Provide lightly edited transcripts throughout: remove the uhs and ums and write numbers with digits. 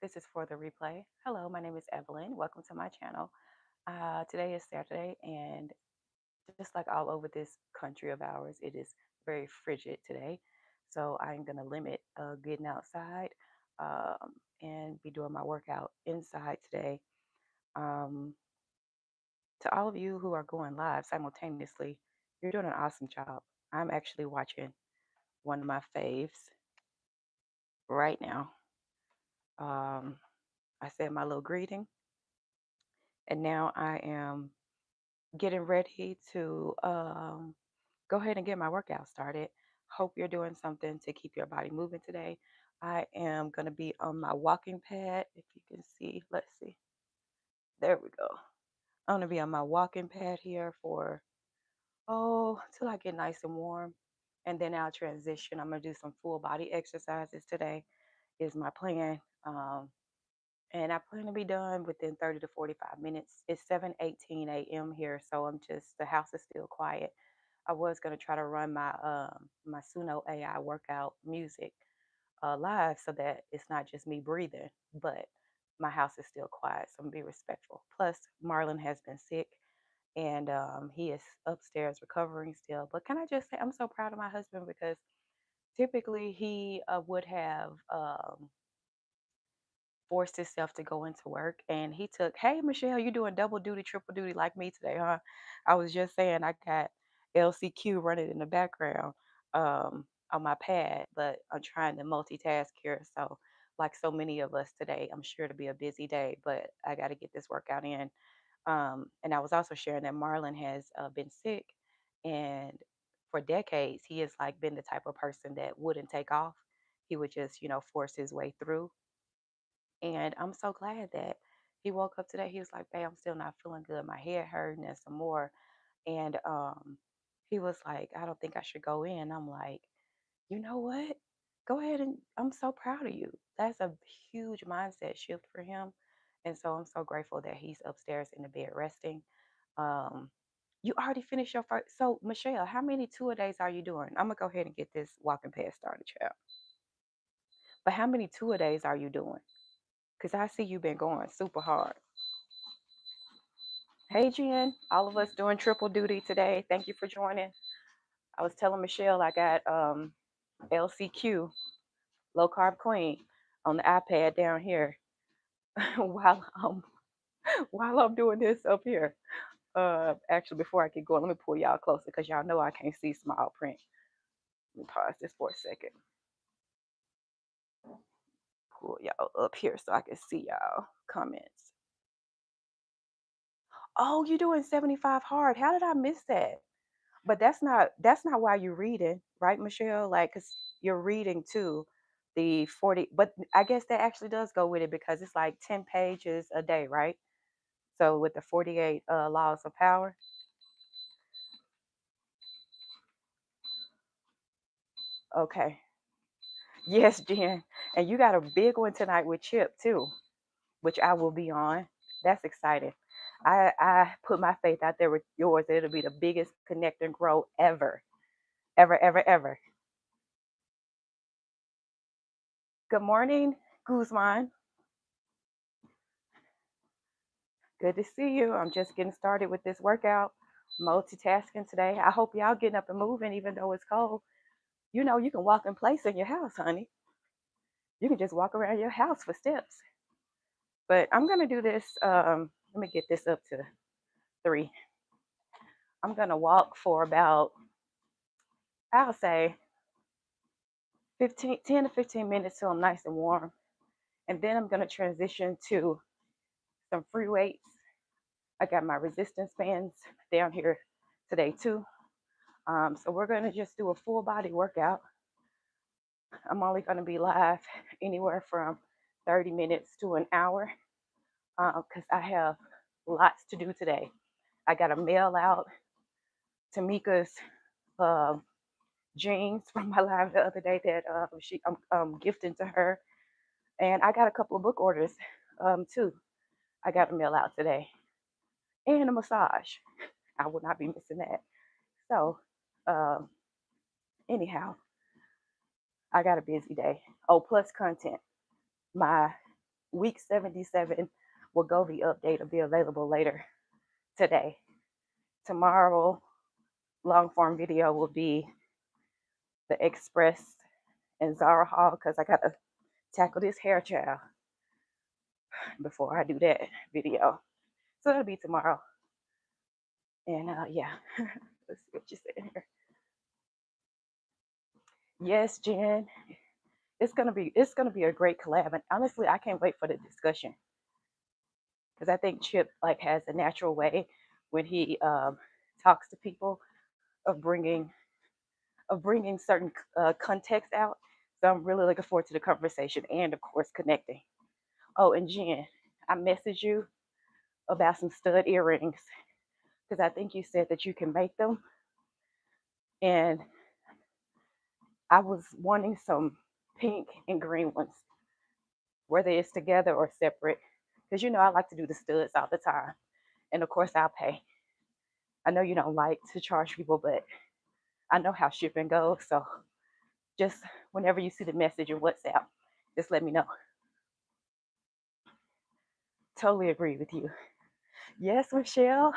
this is for the replay. Hello, my name is Evelyn. Welcome to my channel. Today is Saturday, and just like all over this country of ours, it is very frigid today. So I'm going to limit getting outside and be doing my workout inside today. Um, to all of you who are going live simultaneously, you're doing an awesome job. I'm actually watching one of my faves right now. Um, I said my little greeting, and now I am getting ready to go ahead and get my workout started. Hope you're doing something to keep your body moving today. I am going to be on my walking pad. If you can see, let's see. There we go. I'm going to be on my walking pad here for, till I get nice and warm. And then I'll transition. I'm going to do some full body exercises today, is my plan. And I plan to be done within 30 to 45 minutes. It's 7:18 a.m. here, so the house is still quiet. I was gonna try to run my Suno AI workout music live so that it's not just me breathing, but my house is still quiet, so I'm gonna be respectful. Plus, Marlon has been sick, and he is upstairs recovering still. But can I just say I'm so proud of my husband because typically he would have forced himself to go into work, and he took, hey Michelle, you doing double duty, triple duty like me today, huh? I was just saying I got LCQ running in the background on my pad, but I'm trying to multitask here. So like so many of us today, I'm sure to be a busy day, but I got to get this workout in. And I was also sharing that Marlon has been sick, and for decades he has like been the type of person that wouldn't take off. He would just force his way through, and I'm so glad that he woke up today. He was like, "Babe, I'm still not feeling good. My head hurting and some more." And he was like, "I don't think I should go in." I'm like, "You know what? Go ahead, and I'm so proud of you. That's a huge mindset shift for him." And so I'm so grateful that he's upstairs in the bed resting. Um, you already finished your first. So Michelle, how many two-a-days are you doing? I'm gonna go ahead and get this walking pad started, child. But how many two-a-days are you doing? Because I see you've been going super hard. Hey, Jen, all of us doing triple duty today. Thank you for joining. I was telling Michelle I got LCQ, Low Carb Queen, on the iPad down here while I'm doing this up here. Actually, before I get going, let me pull y'all closer because y'all know I can't see small print. Let me pause this for a second. Pull y'all up here so I can see y'all comments. Oh, you're doing 75 hard. How did I miss that? But that's not why you're reading, right, Michelle? Like, cause you're reading too, the 40. But I guess that actually does go with it because it's like 10 pages a day, right? So with the 48 laws of power. Okay. Yes, Jen. And you got a big one tonight with Chip too, which I will be on. That's exciting. I put my faith out there with yours. It'll be the biggest connect and grow ever, ever, ever, ever. Good morning, Guzman. Good to see you. I'm just getting started with this workout, multitasking today. I hope y'all getting up and moving, even though it's cold. You know, you can walk in place in your house, honey. You can just walk around your house for steps. But I'm going to do this. Let me get this up to 3. I'm going to walk for about, I'll say, 10 to 15 minutes till I'm nice and warm. And then I'm going to transition to some free weights. I got my resistance bands down here today, too. So we're going to just do a full body workout. I'm only going to be live anywhere from 30 minutes to an hour because I have lots to do today. I got to mail out Tamika's uh, jeans from my live the other day that I'm gifting to her. And I got a couple of book orders too. I got to mail out today. And a massage. I will not be missing that. So, um, anyhow, I got a busy day. Oh, plus content. My week 77 Wegovy update will be available later today. Tomorrow, long form video will be the Express and Zara haul because I got to tackle this hair child before I do that video. So that'll be tomorrow. And yeah, let's see what you said here. Yes, Jen, it's gonna be a great collab, and honestly, I can't wait for the discussion because I think Chip like has a natural way when he talks to people of bringing certain context out. So I'm really looking forward to the conversation and of course connecting. Oh, and Jen, I messaged you about some stud earrings because I think you said that you can make them, and I was wanting some pink and green ones, whether it's together or separate, because I like to do the studs all the time, and of course I'll pay. I know you don't like to charge people, but I know how shipping goes, so just whenever you see the message in WhatsApp, just let me know. Totally agree with you. Yes, Michelle,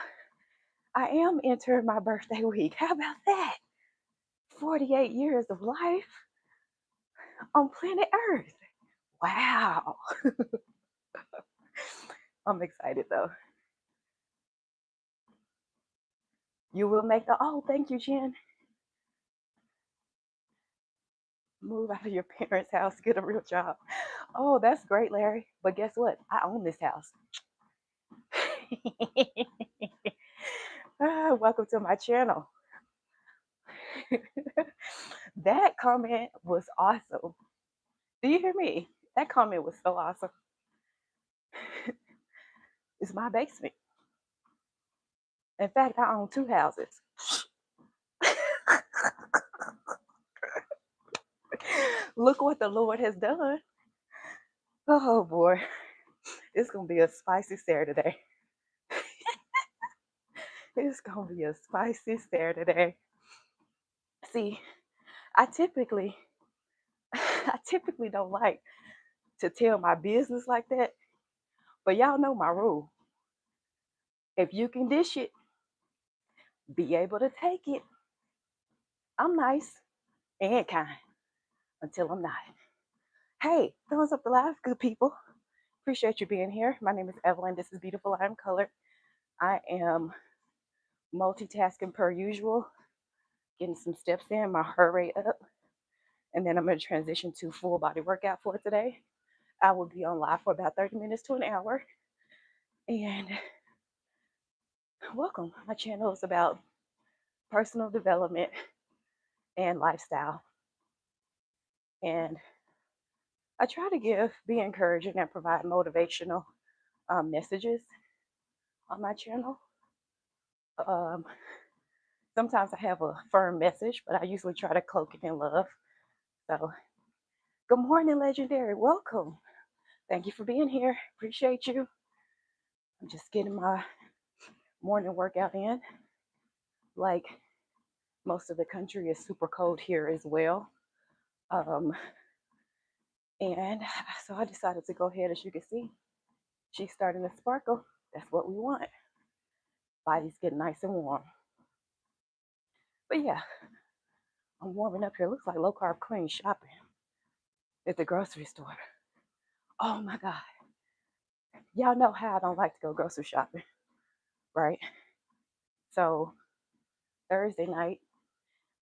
I am entering my birthday week. How about that? 48 years of life on planet Earth. Wow. I'm excited though. You will make oh, thank you, Jen. Move out of your parents' house, get a real job. Oh, that's great, Larry. But guess what? I own this house. Welcome to my channel. That comment was awesome. Do you hear me? That comment was so awesome. It's my basement. In fact, I own two houses. Look what the Lord has done. Oh boy, it's gonna be a spicy Saturday. It's gonna be a spicy Saturday. See, I typically, I typically don't like to tell my business like that, but y'all know my rule. If you can dish it, be able to take it. I'm nice and kind until I'm not. Hey, thumbs up the live, good people. Appreciate you being here. My name is Evelyn. This is Beautiful. I am colored. I am multitasking per usual, getting some steps in, my heart rate up, and then I'm going to transition to full body workout for today. I will be on live for about 30 minutes to an hour. And welcome. My channel is about personal development and lifestyle. And I try to be encouraging and provide motivational messages on my channel. Um, Sometimes I have a firm message, but I usually try to cloak it in love. So, good morning, Legendary. Welcome. Thank you for being here. Appreciate you. I'm just getting my morning workout in. Like most of the country is super cold here as well. And so I decided to go ahead, as you can see, she's starting to sparkle. That's what we want. Body's getting nice and warm. But yeah, I'm warming up here. Looks like low carb queen shopping at the grocery store. Oh my God. Y'all know how I don't like to go grocery shopping, right? So Thursday night,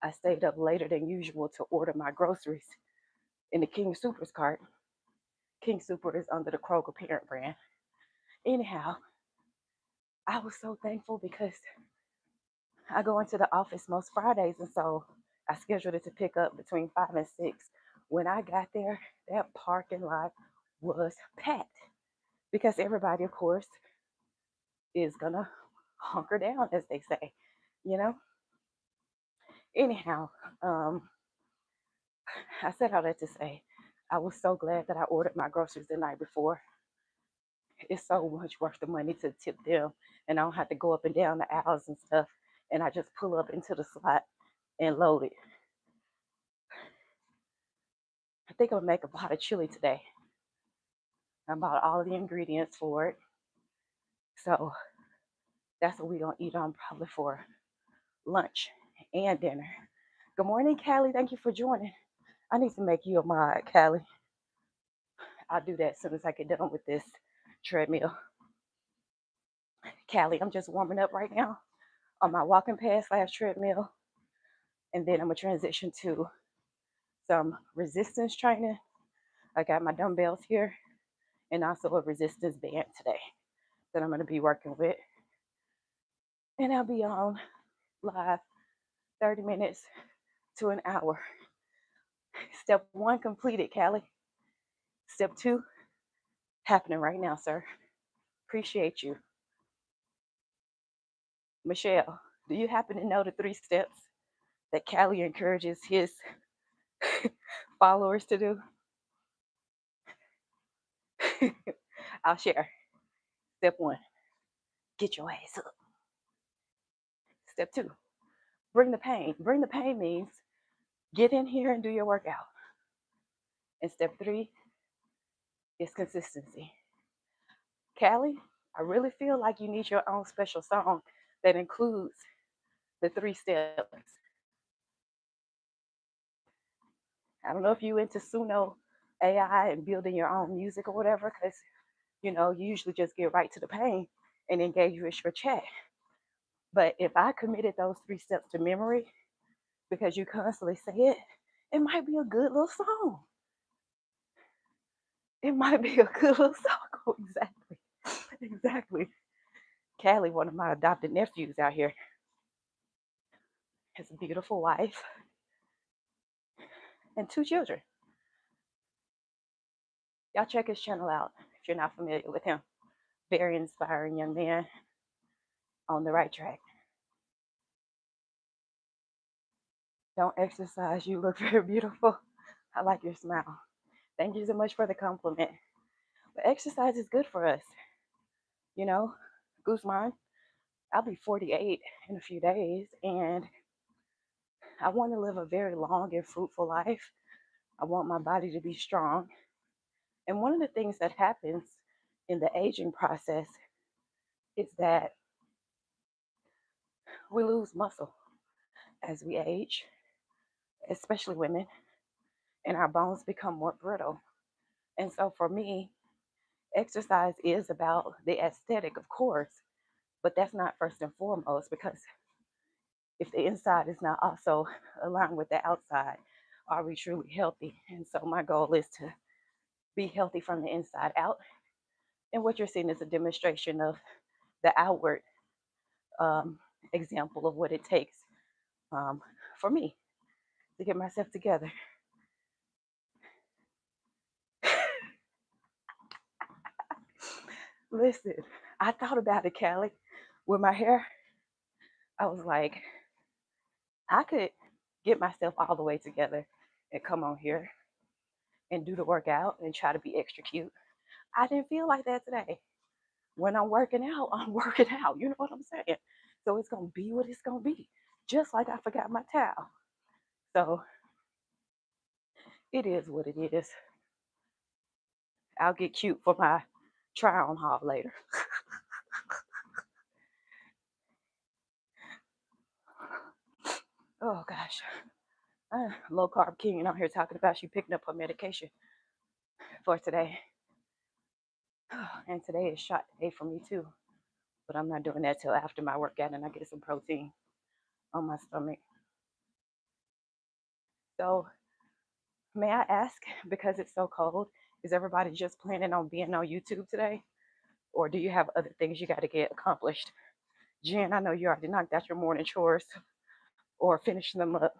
I stayed up later than usual to order my groceries in the King Soopers cart. King Super is under the Kroger parent brand. Anyhow, I was so thankful because I go into the office most Fridays, and so I scheduled it to pick up between 5 and 6. When I got there, that parking lot was packed because everybody, of course, is gonna hunker down, as they say, you know. Anyhow, I said all that to say I was so glad that I ordered my groceries the night before. It's so much worth the money to tip them, and I don't have to go up and down the aisles and stuff. And I just pull up into the slot and load it. I think I'm gonna make a pot of chili today. I bought all of the ingredients for it. So that's what we're going to eat on probably for lunch and dinner. Good morning, Callie. Thank you for joining. I need to make you a mod, Callie. I'll do that as soon as I get done with this treadmill. Callie, I'm just warming up right now on my walking pad / treadmill. And then I'm going to transition to some resistance training. I got my dumbbells here and also a resistance band today that I'm going to be working with. And I'll be on live 30 minutes to an hour. Step 1 completed, Callie. Step 2 happening right now, sir. Appreciate you. Michelle, do you happen to know the 3 steps that Callie encourages his followers to do? I'll share. Step 1, get your ass up. Step 2, bring the pain. Bring the pain means get in here and do your workout. And step 3 is consistency. Callie, I really feel like you need your own special song that includes the 3 steps. I don't know if you into Suno AI and building your own music or whatever, because you usually just get right to the pain and engage with your chat. But if I committed those 3 steps to memory, because you constantly say it, it might be a good little song. It might be a good little song. Oh, exactly. Callie, one of my adopted nephews out here, has a beautiful wife and 2 children. Y'all check his channel out if you're not familiar with him. Very inspiring young man, on the right track. Don't exercise. You look very beautiful. I like your smile. Thank you so much for the compliment. But exercise is good for us. Guzman, I'll be 48 in a few days, and I want to live a very long and fruitful life. I want my body to be strong. And one of the things that happens in the aging process is that we lose muscle as we age, especially women, and our bones become more brittle. And so for me, exercise is about the aesthetic, of course, but that's not first and foremost, because if the inside is not also aligned with the outside, are we truly healthy? And so my goal is to be healthy from the inside out. And what you're seeing is a demonstration of the outward example of what it takes for me to get myself together. Listen, I thought about it, Callie, with my hair. I was like, I could get myself all the way together and come on here and do the workout and try to be extra cute. I didn't feel like that today. When I'm working out, I'm working out. You know what I'm saying? So it's going to be what it's going to be. Just like I forgot my towel. So it is what it is. I'll get cute for my try on haul later. Oh gosh. Low carb king out here talking about she picking up her medication for today. And today is shot day for me too. But I'm not doing that till after my workout and I get some protein on my stomach. So may I ask, because it's so cold, is everybody just planning on being on YouTube today? Or do you have other things you got to get accomplished? Jen, I know you already knocked out your morning chores or finished them up.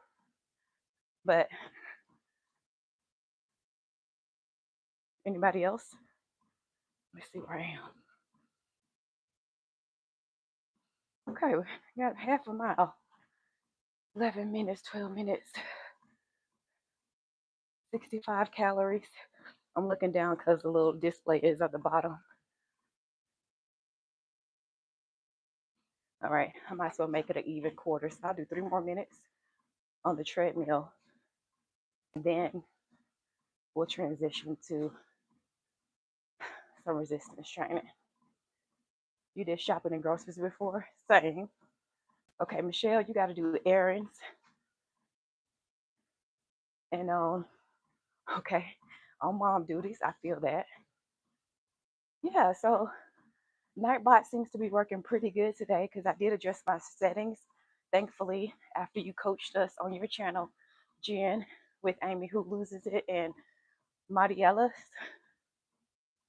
But anybody else? Let's see where I am. Okay, we got half a mile. 11 minutes, 12 minutes. 65 calories. I'm looking down because the little display is at the bottom. All right, I might as well make it an even quarter. So I'll do 3 more minutes on the treadmill. And then we'll transition to some resistance training. You did shopping and groceries before? Same. Okay, Michelle, you got to do errands and okay, on mom duties. I feel that. Yeah, so Nightbot seems to be working pretty good today because I did adjust my settings. Thankfully, after you coached us on your channel, Jen, with Amy Who Loses It and Mariellis,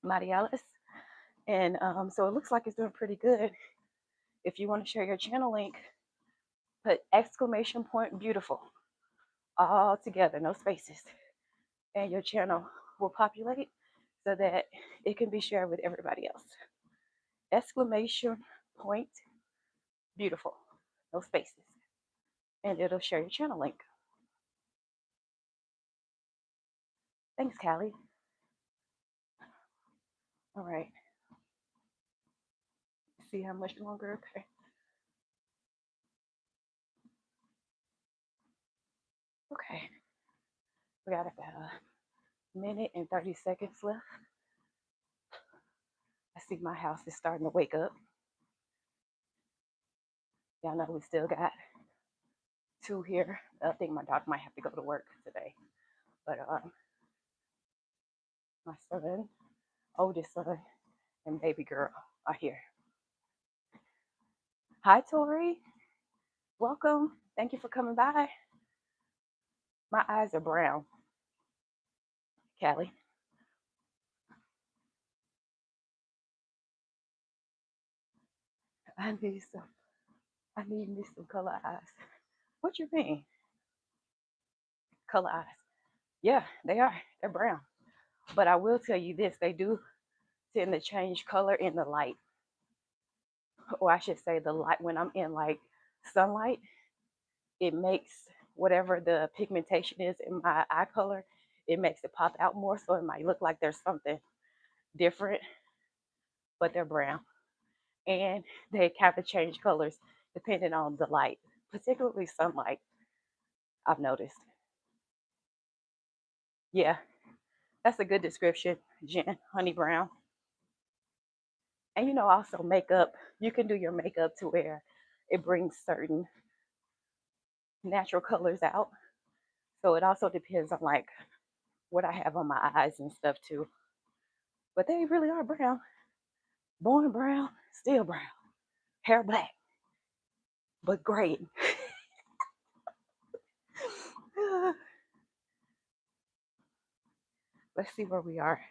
Mariellis. And so it looks like it's doing pretty good. If you want to share your channel link, put exclamation point beautiful all together, no spaces. And your channel will populate so that it can be shared with everybody else. Exclamation point beautiful, no spaces. And it'll share your channel link. Thanks, Callie. All right. See how much longer? Okay. Okay. We got about a minute and 30 seconds left. I see my house is starting to wake up. Y'all know we still got two here. I think my dog might have to go to work today. But my son, oldest son, and baby girl are here. Hi, Tori. Welcome. Thank you for coming by. My eyes are brown. Callie. I need me some color eyes. What you mean? Color eyes. Yeah, they are. They're brown. But I will tell you this, they do tend to change color in the light. Or I should say the light when I'm in like sunlight, it makes whatever the pigmentation is in my eye color, it makes it pop out more. So it might look like there's something different, but they're brown. And they kind of change colors depending on the light, particularly sunlight, I've noticed. Yeah, that's a good description, Jen. Honey brown. And also makeup, you can do your makeup to where it brings certain natural colors out. So it also depends on like what I have on my eyes and stuff too. But they really are brown. Born brown, still brown. Hair black, but gray. Let's see where we are.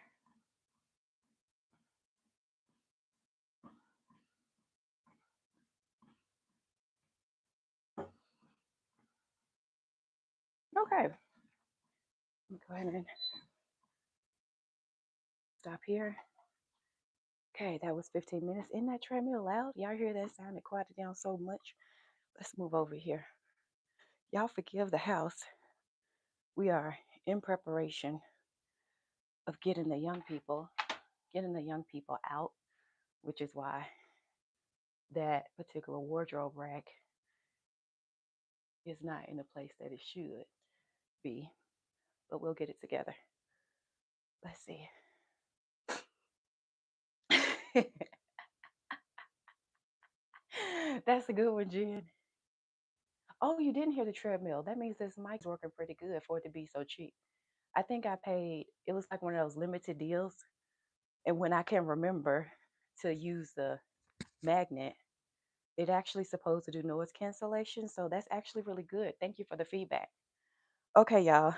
Okay. Go ahead and stop here. Okay, that was 15 minutes. Isn't that treadmill loud? Y'all hear that sound? It quieted down so much. Let's move over here. Y'all forgive the house. We are in preparation of getting the young people out, which is why that particular wardrobe rack is not in the place that it should be. But we'll get it together. Let's see. That's a good one, Jen. Oh, you didn't hear the treadmill. That means this mic's working pretty good for it to be so cheap. I think I paid, it was like one of those limited deals. And when I can remember to use the magnet, it actually supposed to do noise cancellation. So that's actually really good. Thank you for the feedback. Okay, y'all.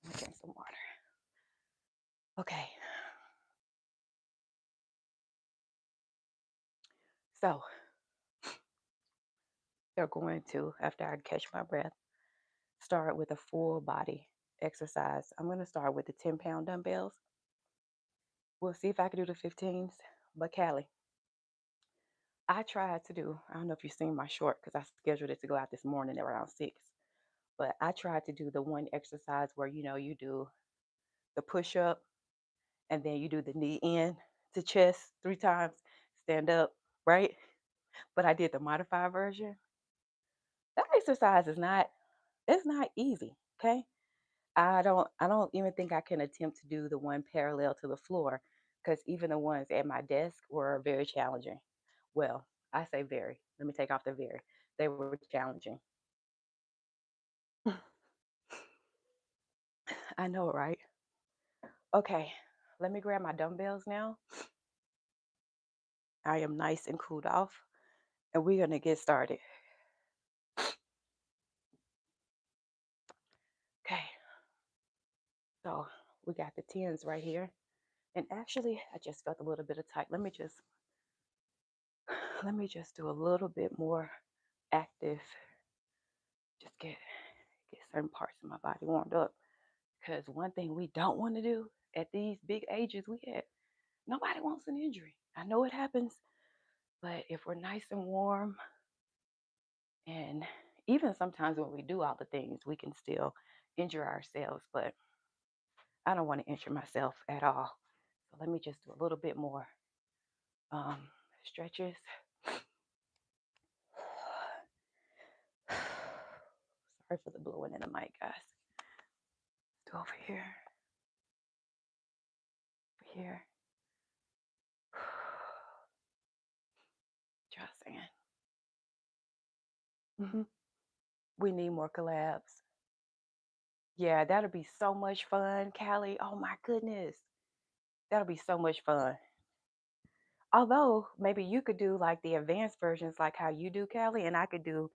Let me drink some water. Okay. So they're going to, after I catch my breath, start with a full body exercise. I'm going to start with the 10-pound dumbbells. We'll see if I can do the 15s. But Callie, I tried to do, I don't know if you've seen my short because I scheduled it to go out this morning around 6. But I tried to do the one exercise where, you do the push up and then you do the knee in to chest 3 times, stand up, right? But I did the modified version. That exercise is not, it's not easy, okay? I don't even think I can attempt to do the one parallel to the floor because even the ones at my desk were very challenging. Well, I say very. Let me take off the very. They were challenging. I know, right? Okay, let me grab my dumbbells now. I am nice and cooled off, and we're gonna get started. Okay, so we got the tens right here. And actually, I just felt a little bit of tight. Let me just do a little bit more active. Just get certain parts of my body warmed up. Because one thing we don't want to do at these big ages we at, nobody wants an injury. I know it happens, but if we're nice and warm, and even sometimes when we do all the things, we can still injure ourselves. But I don't want to injure myself at all. So let me just do a little bit more um, stretches. Sorry for the blowing in the mic, guys. Do over here, over here. Just saying. We need more collabs. Yeah, that'll be so much fun, Callie. Oh my goodness. That'll be so much fun. Although maybe you could do like the advanced versions, like how you do, Callie, and I could do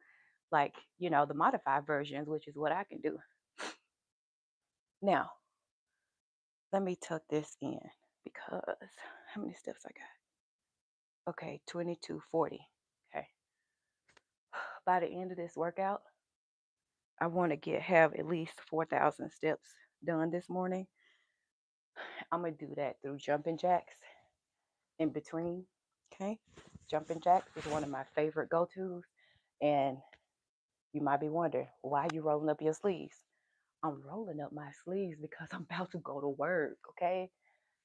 like, the modified versions, which is what I can do. Now, let me tuck this in because how many steps I got? Okay, 2240. Okay. By the end of this workout, I want to have at least 4,000 steps done this morning. I'm going to do that through jumping jacks in between. Okay. Jumping jacks is one of my favorite go tos. And you might be wondering, why are you rolling up your sleeves? I'm rolling up my sleeves because I'm about to go to work. Okay.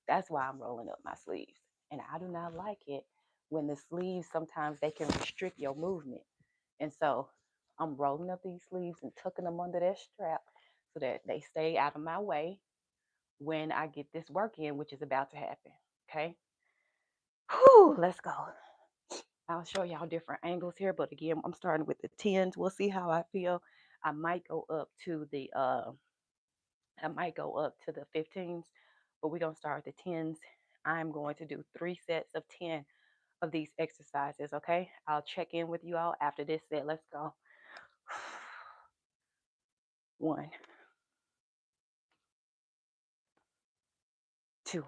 That's why I'm rolling up my sleeves. And I do not like it when the sleeves sometimes they can restrict your movement. And so I'm rolling up these sleeves and tucking them under that strap so that they stay out of my way when I get this work in, which is about to happen. Okay. Whew, let's go. I'll show y'all different angles here, but again, I'm starting with the tens. We'll see how I feel. I might go up to the 15s, but we're gonna start with the tens. I'm going to do 3 sets of 10 of these exercises. Okay. I'll check in with you all after this set. Let's go. 1, 2,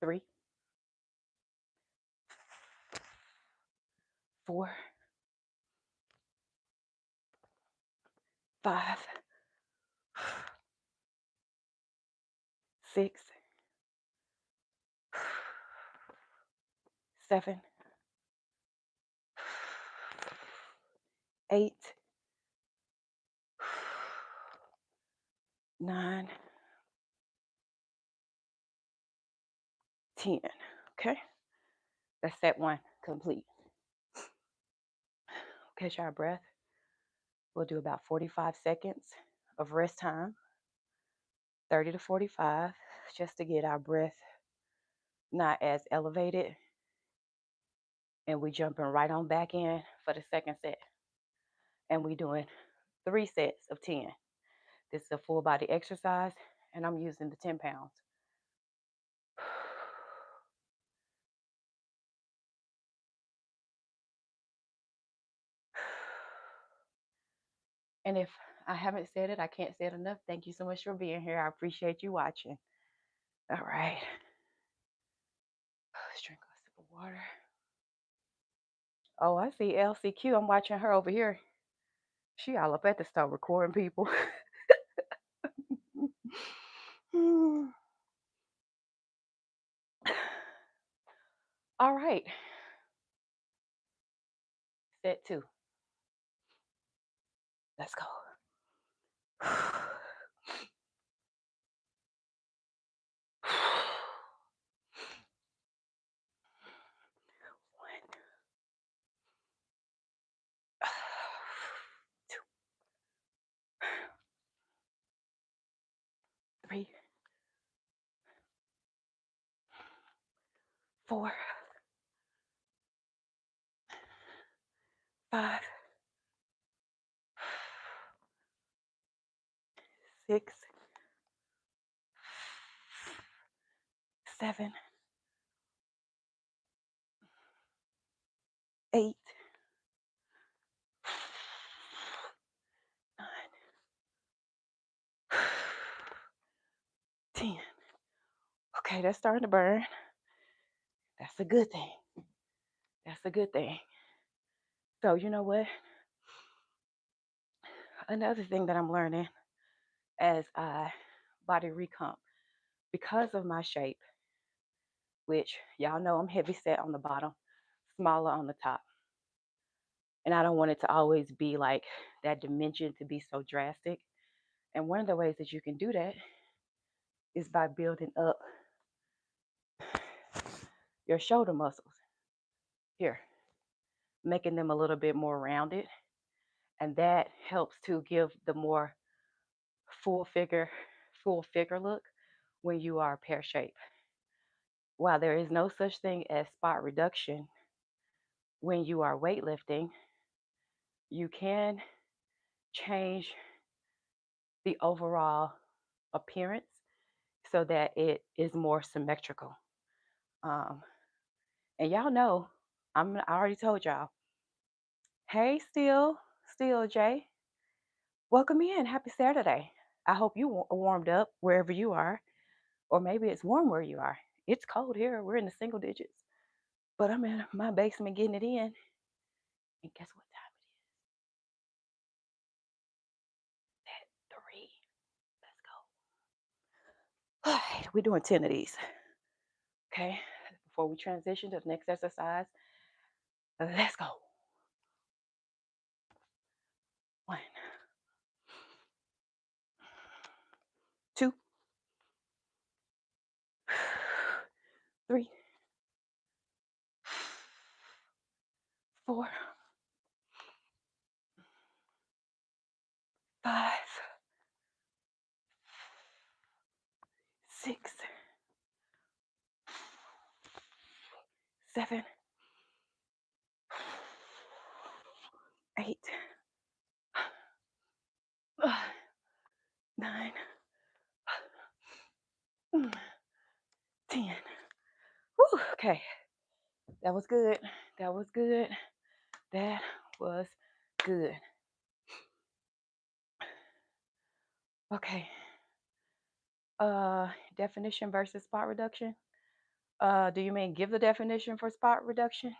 3, 4, 5, 6, 7, 8, 9, 10. Okay, that's set 1 complete. Catch our breath. We'll do about 45 seconds of rest time, 30 to 45, just to get our breath not as elevated. And we jumping right on back in for the second set. And we doing 3 sets of 10. This is a full body exercise, and I'm using the 10 pounds. And if I haven't said it, I can't say it enough. Thank you so much for being here. I appreciate you watching. All right. Let's drink a sip of water. Oh, I see LCQ. I'm watching her over here. She all up at the store recording people. All right. Set 2. Let's go. 1, 2, 3, 4, 5, 6, 7, 8, 9, 10. Okay, that's starting to burn. That's a good thing. That's a good thing. So, you know what? Another thing that I'm learning as I body recomp, because of my shape, which y'all know I'm heavy set on the bottom, smaller on the top. And I don't want it to always be like that dimension to be so drastic. And one of the ways that you can do that is by building up your shoulder muscles here, making them a little bit more rounded. And that helps to give the more full figure, full figure look when you are pear shaped. While there is no such thing as spot reduction when you are weightlifting, you can change the overall appearance so that it is more symmetrical. Um, and y'all know, I already told y'all. Hey, Still Jay, welcome in. Happy Saturday. I hope you warmed up wherever you are, or maybe it's warm where you are. It's cold here. We're in the single digits, but I'm in my basement getting it in. And guess what time it is? At 3. Let's go. All right, we're doing 10 of these. Okay. Before we transition to the next exercise, let's go. 1, 2, 3, 4, 5, 6, 7, 8, 9, 10. Whew, okay, that was good. That was good. That was good. Okay. Definition versus spot reduction. Do you mean give the definition for spot reduction?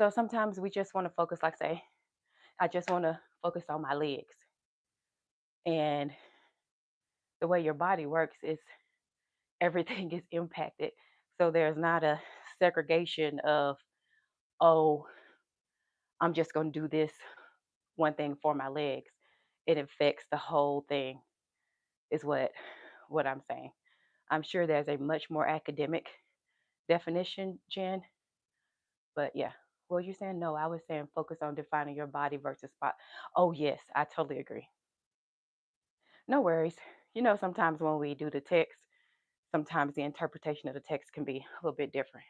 So sometimes we just want to focus, like say, I just want to focus on my legs. And the way your body works is everything is impacted. So there's not a segregation of, oh, I'm just going to do this one thing for my legs. It affects the whole thing, is what I'm saying. I'm sure there's a much more academic definition, Jen, but yeah. Well, you're saying no. I was saying focus on defining your body versus spot. Oh, yes, I totally agree. No worries. You know, sometimes when we do the text, sometimes the interpretation of the text can be a little bit different.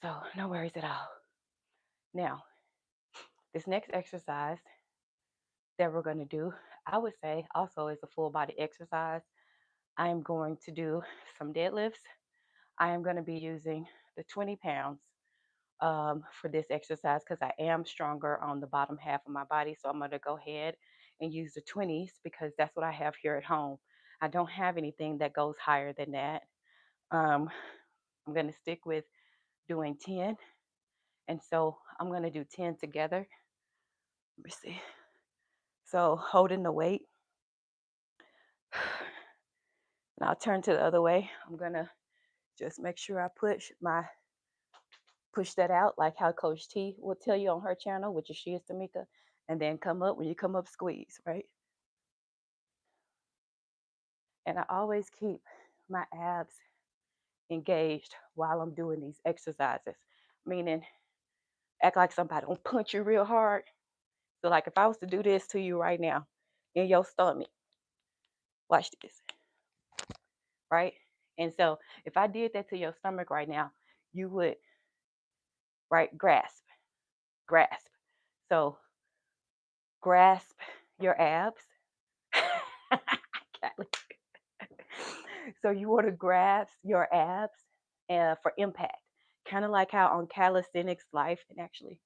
So, no worries at all. Now, this next exercise that we're going to do, I would say also is a full body exercise. I am going to do some deadlifts. I am going to be using the 20 pounds for this exercise because I am stronger on the bottom half of my body. So I'm going to go ahead and use the 20s because that's what I have here at home. I don't have anything that goes higher than that. Um, I'm going to stick with doing 10. And so I'm going to do 10 together. Let me see. So holding the weight. And I'll turn to the other way. I'm going to just make sure I push that out like how Coach T will tell you on her channel, which is She is Tamika. And then come up. When you come up, squeeze, right? And I always keep my abs engaged while I'm doing these exercises, meaning act like somebody don't punch you real hard. So, like if I was to do this to you right now in your stomach, watch this. right? And so if I did that to your stomach right now, you would, right, grasp. So grasp your abs. Callie. So you want to grasp your abs for impact, kind of like how on calisthenics life. And actually,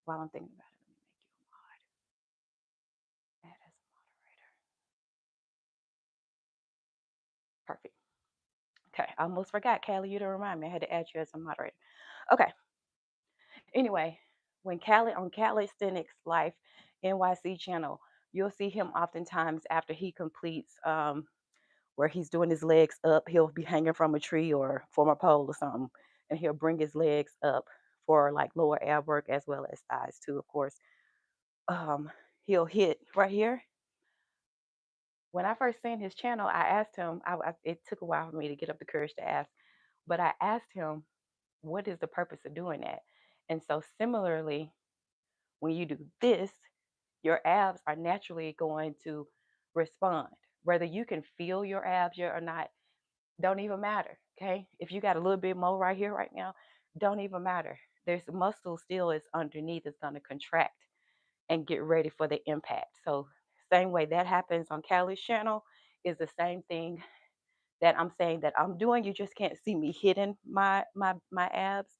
while I'm thinking about it, let me make you a mod. Add as a moderator. Perfect. Okay, I almost forgot, Callie. You to remind me. I had to add you as a moderator. Okay. Anyway, when Callie on Calisthenics Life NYC channel, you'll see him oftentimes after he completes where he's doing his legs up, he'll be hanging from a tree or from a pole or something, and he'll bring his legs up for like lower ab work as well as thighs too, of course. Um, he'll hit right here. When I first seen his channel, I asked him. It took a while for me to get up the courage to ask, but I asked him, "What is the purpose of doing that?" And so, similarly, when you do this, your abs are naturally going to respond. Whether you can feel your abs or not, don't even matter. Okay. If you got a little bit more right here, right now, don't even matter. There's muscle still is underneath, it's going to contract and get ready for the impact. So, same way that happens on Callie's channel is the same thing that I'm saying that I'm doing. You just can't see me hitting my abs.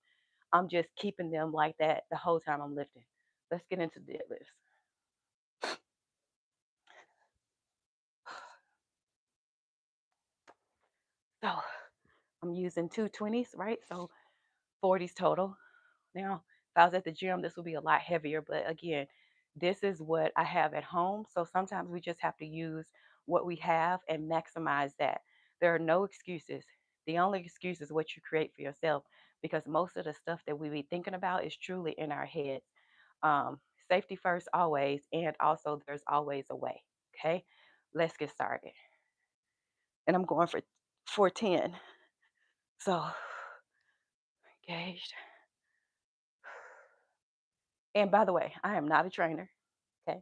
I'm just keeping them like that the whole time I'm lifting. Let's get into deadlifts. So I'm using 220s, right? So 40s total. Now, if I was at the gym, this would be a lot heavier. But again, this is what I have at home. So sometimes we just have to use what we have and maximize that. There are no excuses. The only excuse is what you create for yourself because most of the stuff that we be thinking about is truly in our head. Um, Safety first, always. And also, there's always a way. Okay, let's get started. And I'm going for 410. So, engaged. And by the way, I am not a trainer. Okay.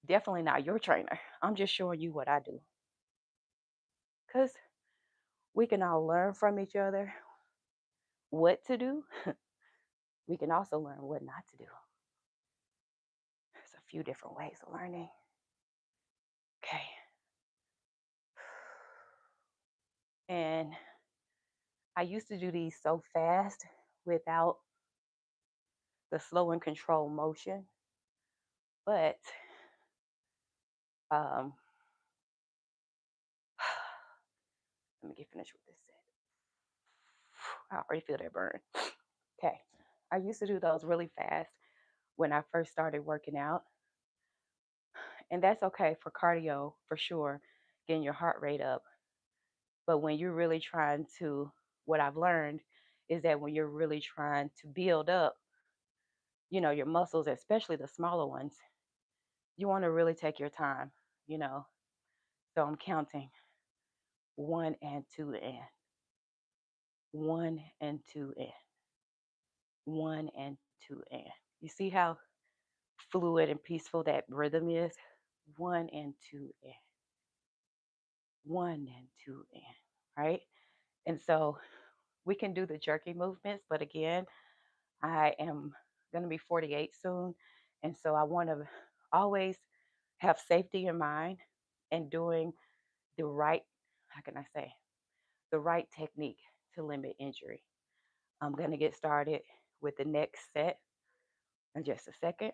Definitely not your trainer. I'm just showing you what I do. Because we can all learn from each other what to do. We can also learn what not to do. There's a few different ways of learning. Okay. And I used to do these so fast without the slow and controlled motion. But um, let me get finished with this set. I already feel that burn. Okay. I used to do those really fast when I first started working out. And that's okay for cardio for sure, getting your heart rate up. But when you're really trying to, what I've learned is that when you're really trying to build up, your muscles, especially the smaller ones, you want to really take your time, you know. So I'm counting one and two in, one and two in, one and two in. You see how fluid and peaceful that rhythm is? One and two in, one and two in, right? And so we can do the jerky movements, but again, I am going to be 48 soon. And so I want to always have safety in mind and doing the right, how can I say, the right technique to limit injury. I'm going to get started with the next set in just a second.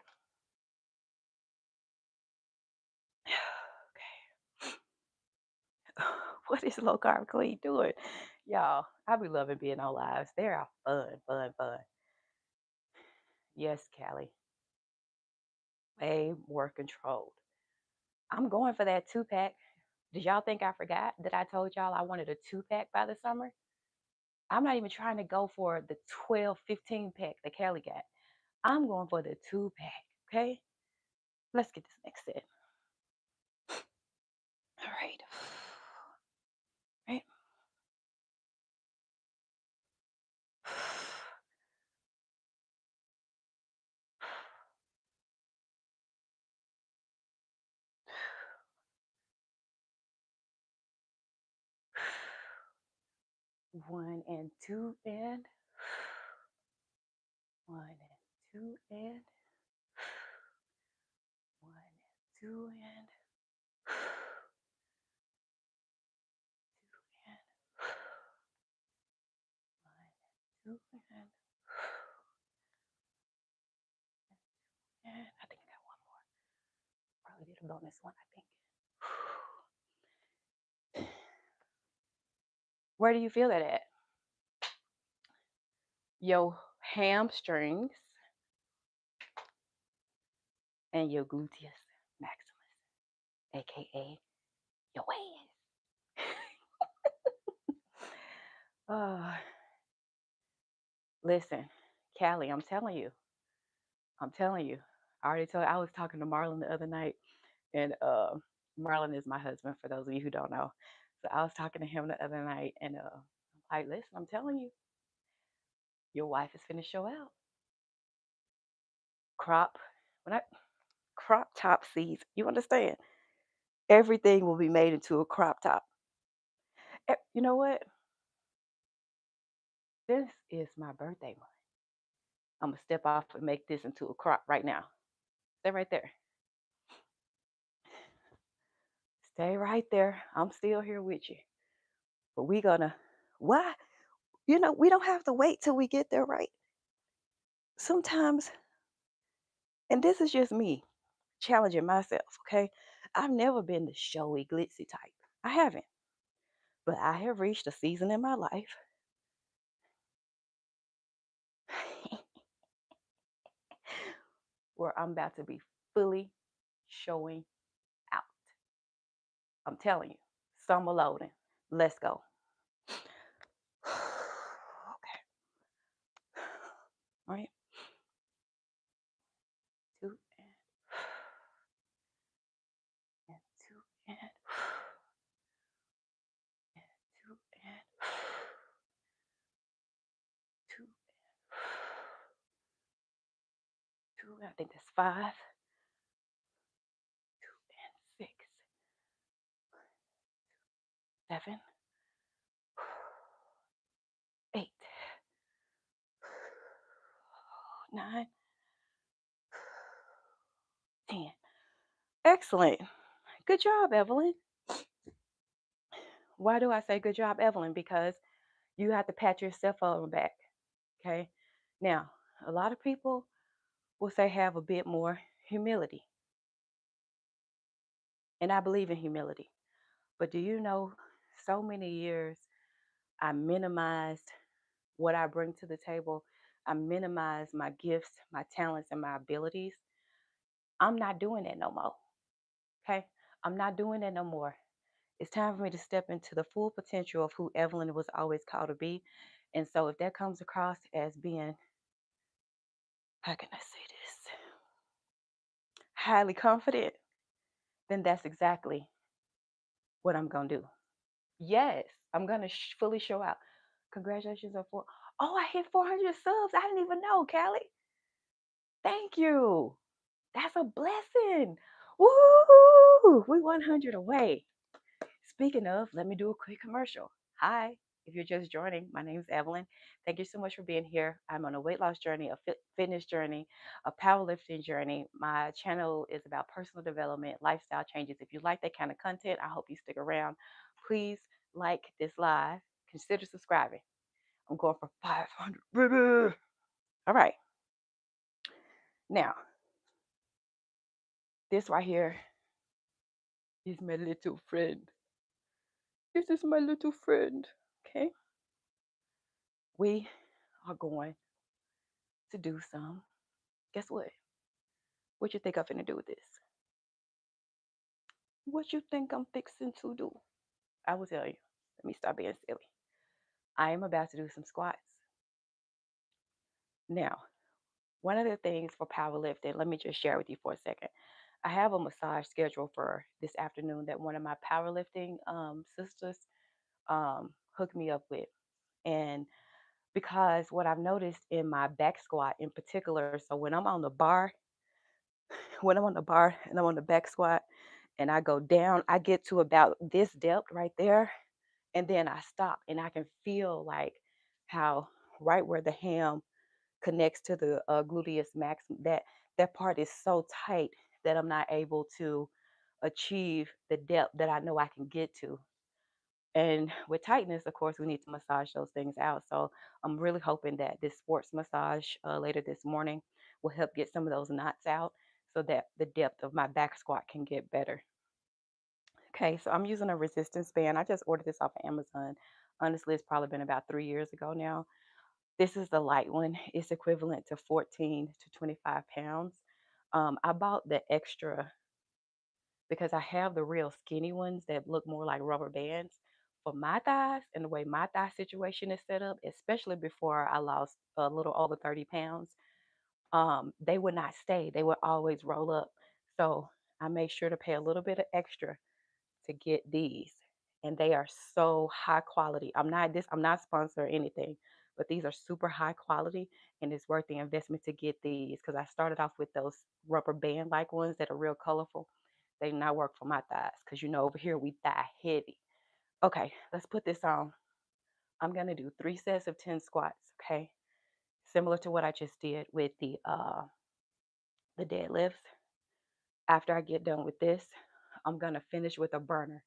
Okay. What is low carb clean doing? Y'all, I be loving being on lives. They are fun, fun, fun. Yes, Callie, way more controlled. I'm going for that 2-pack. Did y'all think I forgot that I told y'all I wanted a 2-pack by the summer? I'm not even trying to go for the 12, 15-pack that Kelly got. I'm going for the 2-pack. Okay? Let's get this next set. All right. Right. One and two and one and two and one and two and two and I think I got one more. Probably did a bonus one, I think. Where do you feel that at? Your hamstrings and your gluteus maximus, aka your ass. uh, listen, Callie, I'm telling you. I already told you, I was talking to Marlon the other night, and Marlon is my husband, for those of you who don't know. So I was talking to him the other night, and like, listen, I'm telling you, your wife is finna show out. Crop, when I crop top season, you understand? Everything will be made into a crop top. You know what? This is my birthday month. I'm gonna step off and make this into a crop right now. Stay right there. Stay right there. I'm still here with you. But we gonna why? We don't have to wait till we get there, right? Sometimes, and this is just me challenging myself, okay? I've never been the showy, glitzy type. I haven't. But I have reached a season in my life where I'm about to be fully showing out. I'm telling you. Summer loading. Let's go. Okay. All right. Two and two and two and two two. I think that's five. Two and six, seven, eight, nine, 10. Excellent. Good job, Evelyn. Why do I say good job, Evelyn? Because you have to pat yourself on the back. Okay. Now, a lot of people will say have a bit more humility. And I believe in humility. But do you know, so many years I minimized what I bring to the table. I minimized my gifts, my talents, and my abilities. I'm not doing that no more. Okay. I'm not doing that no more. It's time for me to step into the full potential of who Evelyn was always called to be. And so if that comes across as being, how can I say this, highly confident, then that's exactly what I'm going to do. Yes, I'm going to fully show out. Congratulations on four. Oh, I hit 400 subs. I didn't even know, Callie. Thank you. That's a blessing. Woo! We 100 away. Speaking of, let me do a quick commercial. Hi, if you're just joining, my name is Evelyn. Thank you so much for being here. I'm on a weight loss journey, a fitness journey, a powerlifting journey. My channel is about personal development, lifestyle changes. If you like that kind of content, I hope you stick around. Please like this live. Consider subscribing. I'm going for 500. Baby. All right. Now, this right here is my little friend. This is my little friend. Okay. We are going to do some. Guess what? What you think I'm finna do with this? What you think I'm fixing to do? I will tell you. Let me stop being silly. I am about to do some squats. Now, one of the things for powerlifting, let me just share with you for a second. I have a massage schedule for this afternoon that one of my powerlifting sisters hooked me up with. And because what I've noticed in my back squat in particular, so when I'm on the bar, when I'm on the bar and I'm on the back squat and I go down, I get to about this depth right there. and then I stop and I can feel like how right where the ham connects to the gluteus max, that part is so tight that I'm not able to achieve the depth that I know I can get to. And with tightness, of course, we need to massage those things out. So I'm really hoping that this sports massage later this morning will help get some of those knots out so that the depth of my back squat can get better. Okay, so I'm using a resistance band. I just ordered this off of Amazon. Honestly, it's probably been about 3 years ago now. This is the light one. It's equivalent to 14 to 25 pounds. I bought the extra because I have the real skinny ones that look more like rubber bands for my thighs and the way my thigh situation is set up, especially before I lost a little over 30 pounds. They would not stay, they would always roll up. So I made sure to pay a little bit of extra to get these. And they are so high quality. I'm not sponsored or anything, but these are super high quality and it's worth the investment to get these because I started off with those rubber band like ones that are real colorful. They do not work for my thighs because over here we thigh heavy. Okay, let's put this on. I'm gonna do 3 sets of 10 squats, okay? Similar to what I just did with the deadlifts. After I get done with this, I'm gonna finish with a burner.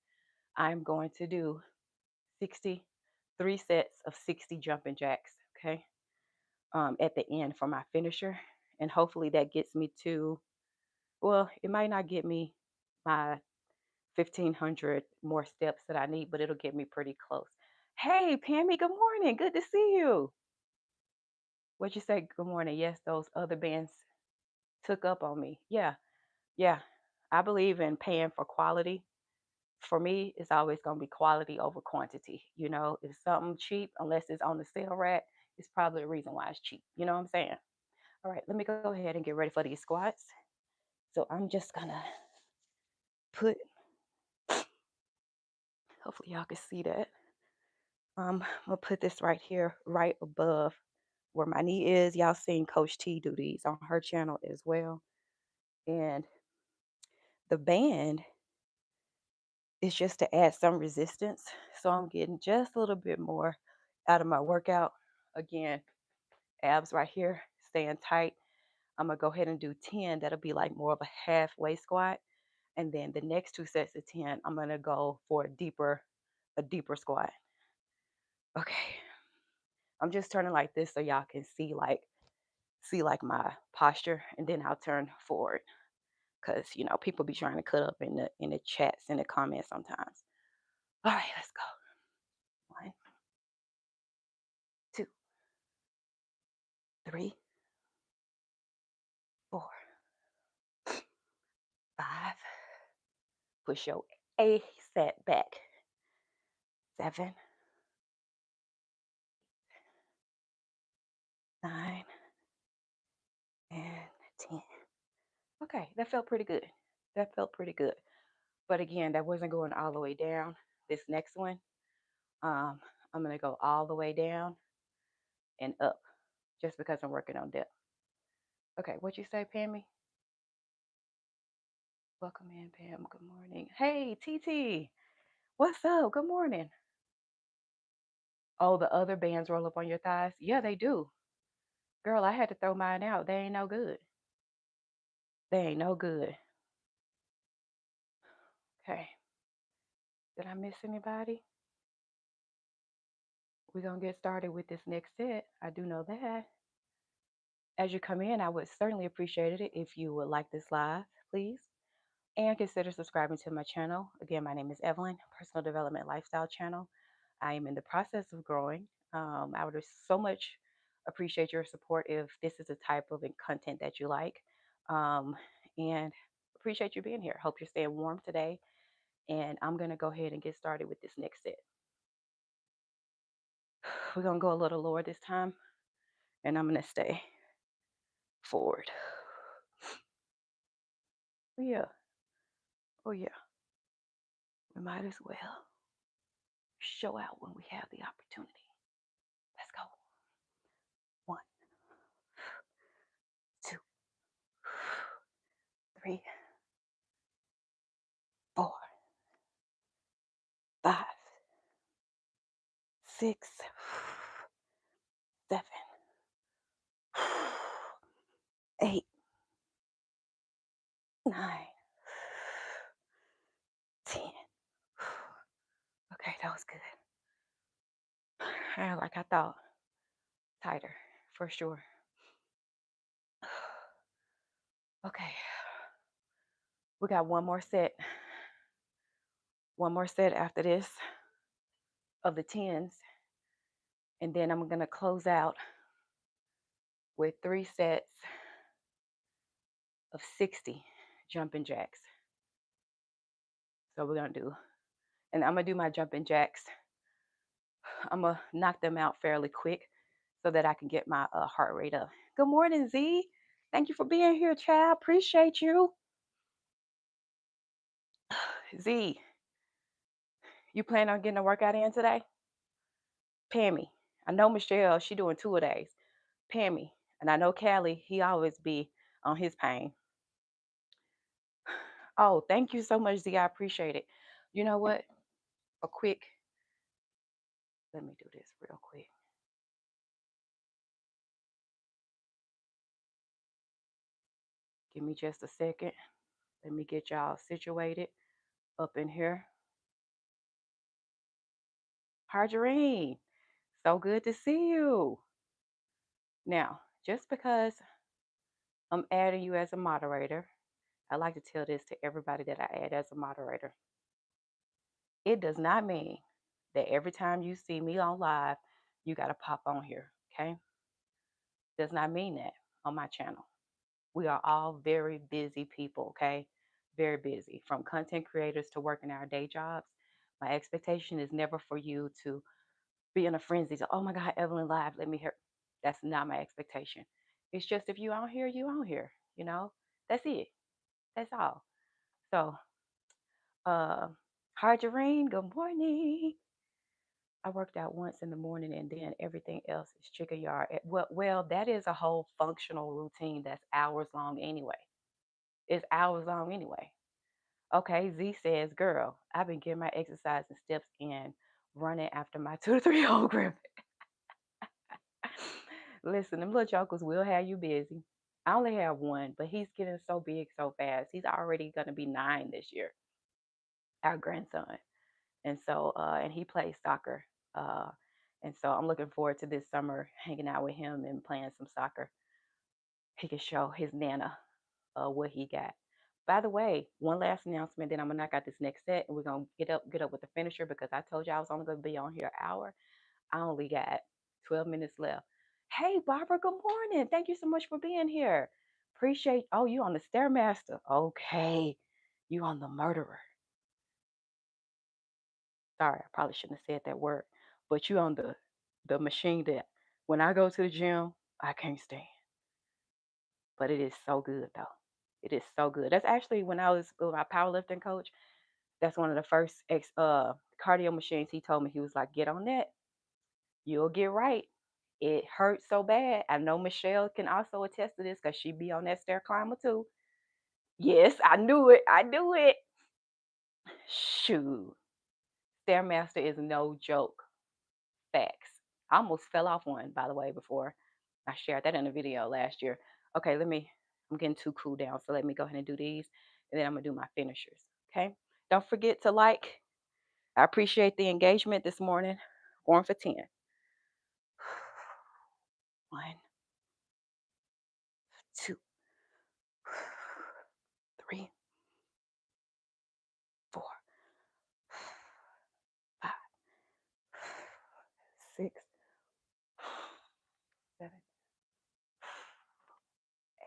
I'm going to do 60, 3 sets of 60 jumping jacks, okay, at the end for my finisher. And hopefully that gets me to, well, it might not get me my 1,500 more steps that I need, but it'll get me pretty close. Hey, Pammy, good morning. Good to see you. What you say? Good morning. Yes, those other bands took up on me. Yeah, yeah. I believe in paying for quality. For me, it's always going to be quality over quantity. If something cheap, unless it's on the sale rack, it's probably the reason why it's cheap. You know what I'm saying? All right, let me go ahead and get ready for these squats. So I'm just gonna put, hopefully y'all can see that. I'm gonna put this right here, right above where my knee is. Y'all seen Coach T do these on her channel as well. And the band is just to add some resistance. So I'm getting just a little bit more out of my workout. Again, abs right here, staying tight. I'm gonna go ahead and do 10. That'll be like more of a halfway squat. And then the next 2 sets of 10, I'm gonna go for a deeper squat. Okay. I'm just turning like this so y'all can see like my posture, and then I'll turn forward because people be trying to cut up in the chats in the comments sometimes. All right, let's go. 1, 2, 3, 4, 5. Push your A set back. 7, 9, and 10. Okay, that felt pretty good. That felt pretty good. But again, that wasn't going all the way down. This next one, um, I'm gonna go all the way down and up just because I'm working on depth. Okay, what you say, Pammy? Welcome in, Pam. Good morning. Hey, TT. What's up? Good morning. Oh, the other bands roll up on your thighs? Yeah, they do. Girl, I had to throw mine out. They ain't no good. They ain't no good. Okay. Did I miss anybody? We're going to get started with this next set. I do know that. As you come in, I would certainly appreciate it if you would like this live, please. And consider subscribing to my channel. Again, my name is Evelyn, personal development lifestyle channel. I am in the process of growing. I would so much appreciate your support if this is the type of content that you like. Um, and appreciate you being here. Hope you're staying warm today. And I'm going to go ahead and get started with this next set. We're going to go a little lower this time, and I'm going to stay forward. Oh, yeah. Oh, yeah. We might as well show out when we have the opportunity. Let's go. 1, 2, 3, 4, 5, 6, 7, 8, 9, 10. Okay, that was good. Like I thought, tighter for sure. Okay, we got one more set. One more set after this of the 10s. And then I'm going to close out with 3 sets of 60 jumping jacks. So we're going to do, and I'm going to do my jumping jacks. I'm going to knock them out fairly quick so that I can get my heart rate up. Good morning, Z. Thank you for being here, child. Appreciate you. Z, you plan on getting a workout in today? Pammy. I know Michelle, she doing 2 days. Pammy. And I know Callie, he always be on his pain. Oh, thank you so much, Z. I appreciate it. You know what? Let me do this real quick. Give me just a second. Let me get y'all situated up in here. Harjarine, so good to see you. Now, just because I'm adding you as a moderator, I like to tell this to everybody that I add as a moderator. It does not mean that every time you see me on live, you got to pop on here, okay? Does not mean that on my channel. We are all very busy people, okay? Very busy, from content creators to working our day jobs. My expectation is never for you to be in a frenzy to, oh my God, Evelyn live, let me hear. That's not my expectation. It's just if you on here, you on here, you know? That's it. That's all. So, Harjarine, good morning. I worked out once in the morning and then everything else is chicken yard. Well, that is a whole functional routine that's hours long anyway. It's hours long anyway. Okay, Z says, girl, I've been getting my exercise and steps in running after my 2 to 3 year old grandbaby. Listen, them little jokers will have you busy. I only have one, but he's getting so big so fast. He's already going to be 9 this year, our grandson. And so, and he plays soccer. Uh, and so I'm looking forward to this summer hanging out with him and playing some soccer. He can show his Nana what he got. By the way, one last announcement, then I'm gonna knock out this next set and we're gonna get up with the finisher because I told you I was only gonna be on here an hour. I only got 12 minutes left. Hey Barbara, good morning. Thank you so much for being here. Appreciate. Oh, you on the Stairmaster. Okay. You on the murderer. Sorry, I probably shouldn't have said that word. But you on the machine that when I go to the gym, I can't stand. But it is so good though. It is so good. That's actually when I was with my powerlifting coach. That's one of the first cardio machines he told me. He was like, get on that. You'll get right. It hurts so bad. I know Michelle can also attest to this because she be on that stair climber too. Yes, I knew it. I knew it. Shoot. Stairmaster is no joke. Facts. I almost fell off one, by the way, before I shared that in a video last year. Okay, I'm getting too cool down. So let me go ahead and do these. And then I'm going to do my finishers. Okay. Don't forget to like. I appreciate the engagement this morning. Going for 10. 1, 2, 3, 4, 5, 6, 7, 8,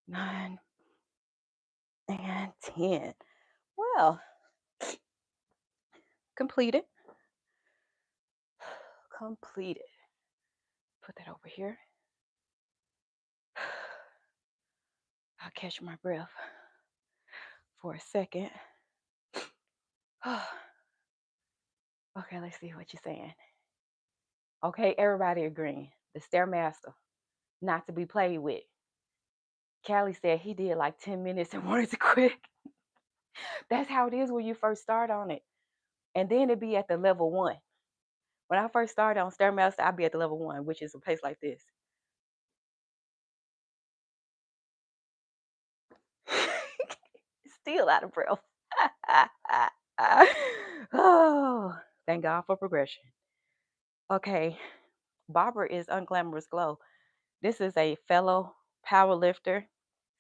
9, and 10. Well, completed. Completed. Put that over here. I'll catch my breath for a second. Okay, let's see what you're saying. Okay, everybody agreeing. The Stairmaster, not to be played with. Callie said he did like 10 minutes and wanted to quit. That's how it is when you first start on it. and then it'd be at the level one. When I first started on Stairmaster, I'd be at the level one, which is a place like this. Still out of breath. Oh, thank God for progression. Okay, Barbara is Unglamorous Glow. This is a fellow power lifter.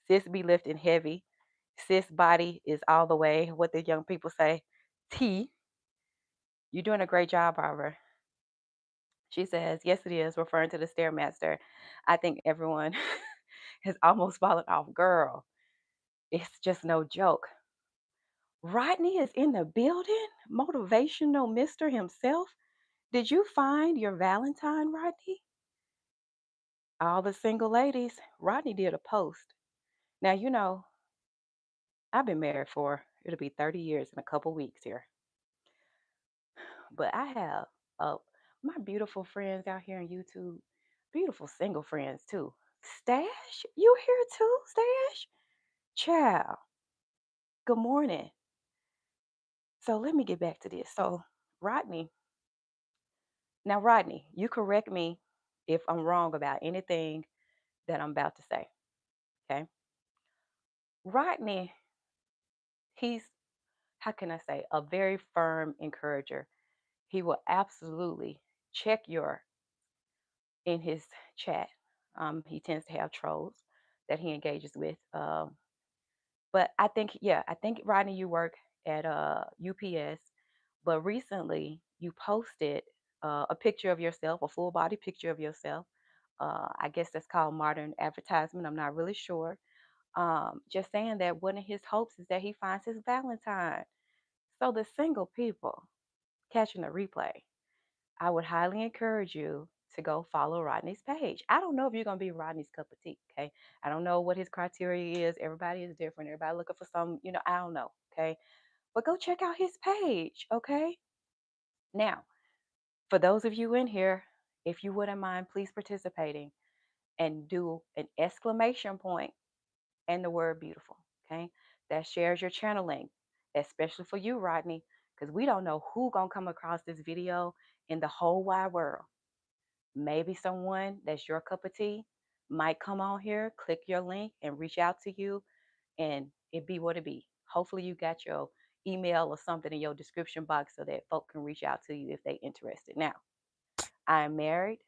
Sis be lifting heavy. Sis body is all the way. What the young people say, T. You're doing a great job, Barbara. She says, yes, it is, referring to the Stairmaster. I think everyone has almost fallen off. Girl, it's just no joke. Rodney is in the building, motivational mister himself. Did you find your Valentine, Rodney? All the single ladies, Rodney did a post. Now, I've been married for, it'll be 30 years in a couple weeks here. But I have my beautiful friends out here on YouTube, beautiful single friends too. Stash, you here too, Stash? Ciao. Good morning. So let me get back to this. So, Rodney, now, Rodney, you correct me if I'm wrong about anything that I'm about to say. Okay. Rodney, he's, how can I say, a very firm encourager. He will absolutely check your in his chat. He tends to have trolls that he engages with. But I think, yeah, I think Rodney, you work at UPS, but recently you posted a picture of yourself, a full body picture of yourself. I guess that's called modern advertisement. I'm not really sure. Just saying that one of his hopes is that he finds his Valentine. So the single people catching the replay, I would highly encourage you to go follow Rodney's page. I don't know if you're gonna be Rodney's cup of tea, okay? I don't know what his criteria is. Everybody is different. Everybody looking for some, I don't know, okay? But go check out his page, okay? Now, for those of you in here, if you wouldn't mind, please participating and do an exclamation point and the word beautiful, okay? That shares your channel link, especially for you, Rodney, because we don't know who gonna come across this video in the whole wide world. Maybe someone that's your cup of tea might come on here, click your link, and reach out to you, and it be what it be. Hopefully, you got your email or something in your description box so that folk can reach out to you if they interested. Now, I am married.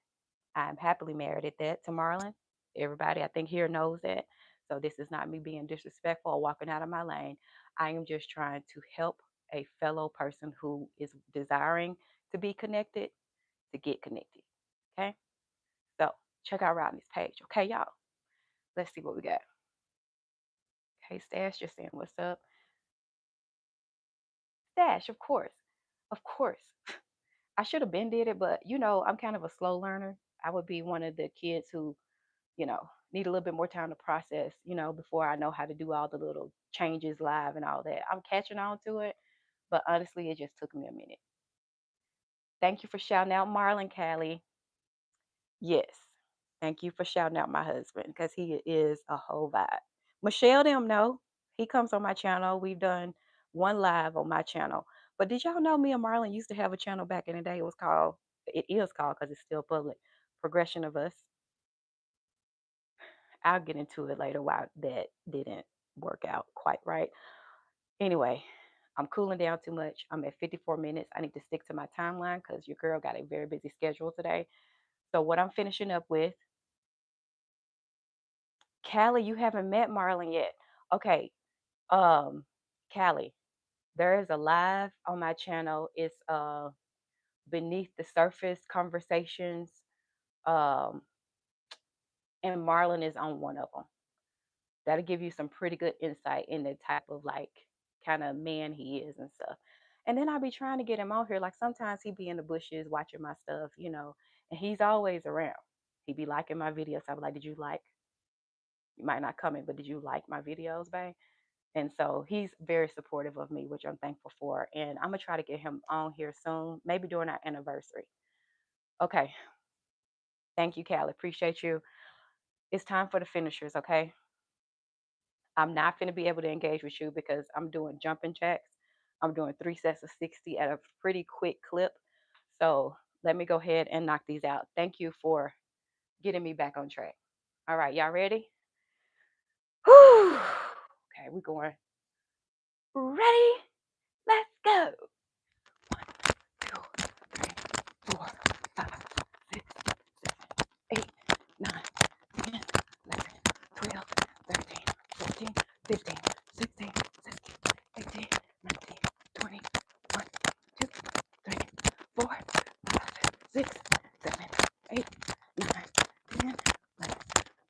I'm happily married at that to Marlon. Everybody, I think, here knows that. So this is not me being disrespectful or walking out of my lane. I am just trying to help a fellow person who is desiring to be connected to get connected. Okay. So check out Rodney's page. Okay, y'all. Let's see what we got. Okay, Stash just saying what's up. Stash, of course. Of course. I should have been did it, but I'm kind of a slow learner. I would be one of the kids who, need a little bit more time to process, before I know how to do all the little changes live and all that. I'm catching on to it, but honestly, it just took me a minute. Thank you for shouting out Marlon Callie. Yes. Thank you for shouting out my husband because he is a whole vibe. Michelle them know. He comes on my channel. We've done one live on my channel. But did y'all know me and Marlon used to have a channel back in the day? It is called because it's still public, Progression of Us. I'll get into it later why that didn't work out quite right. Anyway, I'm cooling down too much. I'm at 54 minutes. I need to stick to my timeline because your girl got a very busy schedule today. So what I'm finishing up with, Callie, you haven't met Marlon yet. Okay, Callie, there is a live on my channel. It's Beneath the Surface Conversations. Um, and Marlon is on one of them. That'll give you some pretty good insight in the type of like kind of man he is and stuff. And then I'll be trying to get him on here. Like sometimes he be in the bushes watching my stuff, and he's always around. He be liking my videos. So I be like, did you like? You might not come in, but did you like my videos, babe? And so he's very supportive of me, which I'm thankful for. And I'm gonna try to get him on here soon, maybe during our anniversary. Okay. Thank you, Callie. Appreciate you. It's time for the finishers, okay? I'm not going to be able to engage with you because I'm doing jumping jacks. I'm doing 3 sets of 60 at a pretty quick clip. So let me go ahead and knock these out. Thank you for getting me back on track. All right, y'all ready? Whew. Okay, we're going. Ready? Let's go. 1, 2, 3, 4, 5, 6, 7, 8, 9, 10, 11, 12, 13, 14, 15, 16, 17, 18, 19, 20, 1, 2, 3, 4, 5, 6, 7, 8, 9, 10, 11,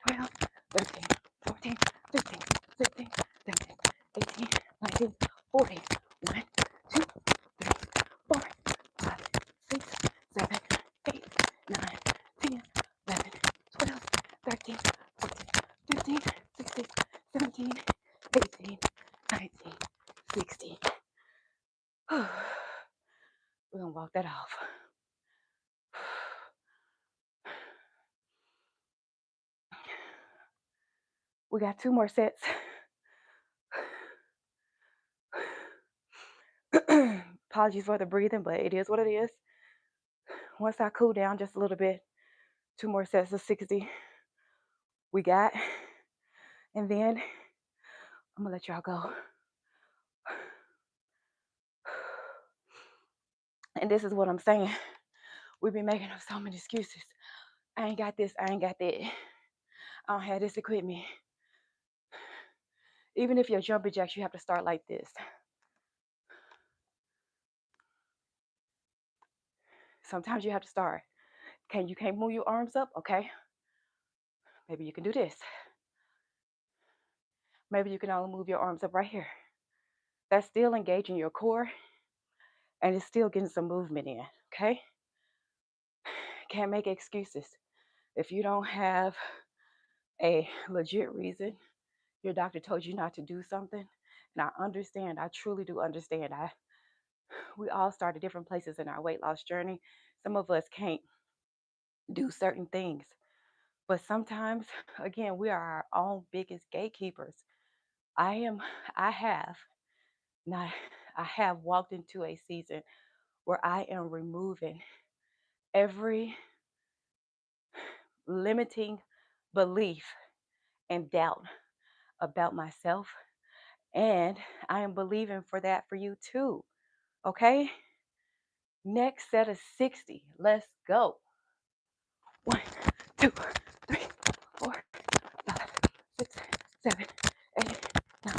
12, 13, 14, 15, 16, 17, 18, 19, 40. 1, 2, 3, 4, 5, 6, 7, 8, 9, 10, 11, 12, 13, 14, 15, 16, 17, 18, 19, 60. We're going to walk that off. We got 2 more sets. Apologies for the breathing, but it is what it is. Once I cool down just a little bit, 2 more sets of 60 we got. And then I'm going to let y'all go. And this is what I'm saying. We've been making up so many excuses. I ain't got this, I ain't got that. I don't have this equipment. Even if you're jumping jacks, you have to start like this. Sometimes you have to start. You can't move your arms up? Okay. Maybe you can do this. Maybe you can only move your arms up right here. That's still engaging your core and it's still getting some movement in, okay? Can't make excuses. If you don't have a legit reason, your doctor told you not to do something, and I understand, I truly do understand. We all start at different places in our weight loss journey. Some of us can't do certain things, but sometimes, again, we are our own biggest gatekeepers. I have walked into a season where I am removing every limiting belief and doubt about myself, and I am believing for that for you too. Okay? Next set of 60. Let's go. 1, 2, 3, 4, 5, 6, 7, 8, 9,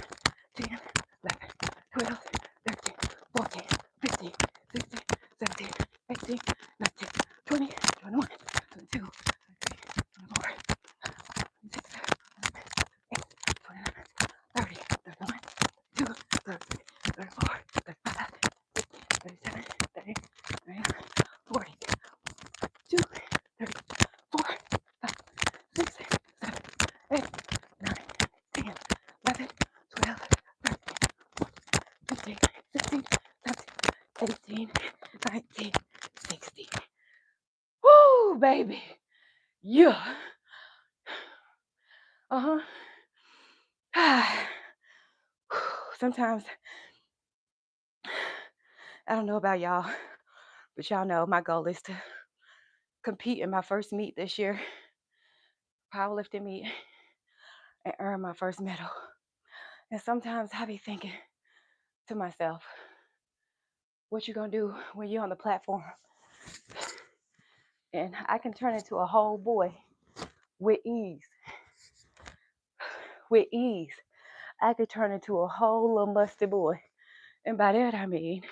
10, 11, 12, 13, 14, 15, 16, 17, 18, 19, 20, 21, 22, 23, 24, 26, 28, 29, 30, 31, 32, 33, 34, 35, 37, 38, 39, 40, 2, 34, 5, 6, 7, 8, 9, 10, 11, 12, 13, 14, 15, 16, 17, 18, 19, 60. Woo, baby. Yeah. Sometimes, I don't know about y'all, but y'all know my goal is to compete in my first meet this year, powerlifting meet, and earn my first medal. And sometimes I be thinking to myself, what you gonna do when you're on the platform? And I can turn into a whole boy with ease. With ease. I could turn into a whole little musty boy. And by that I mean,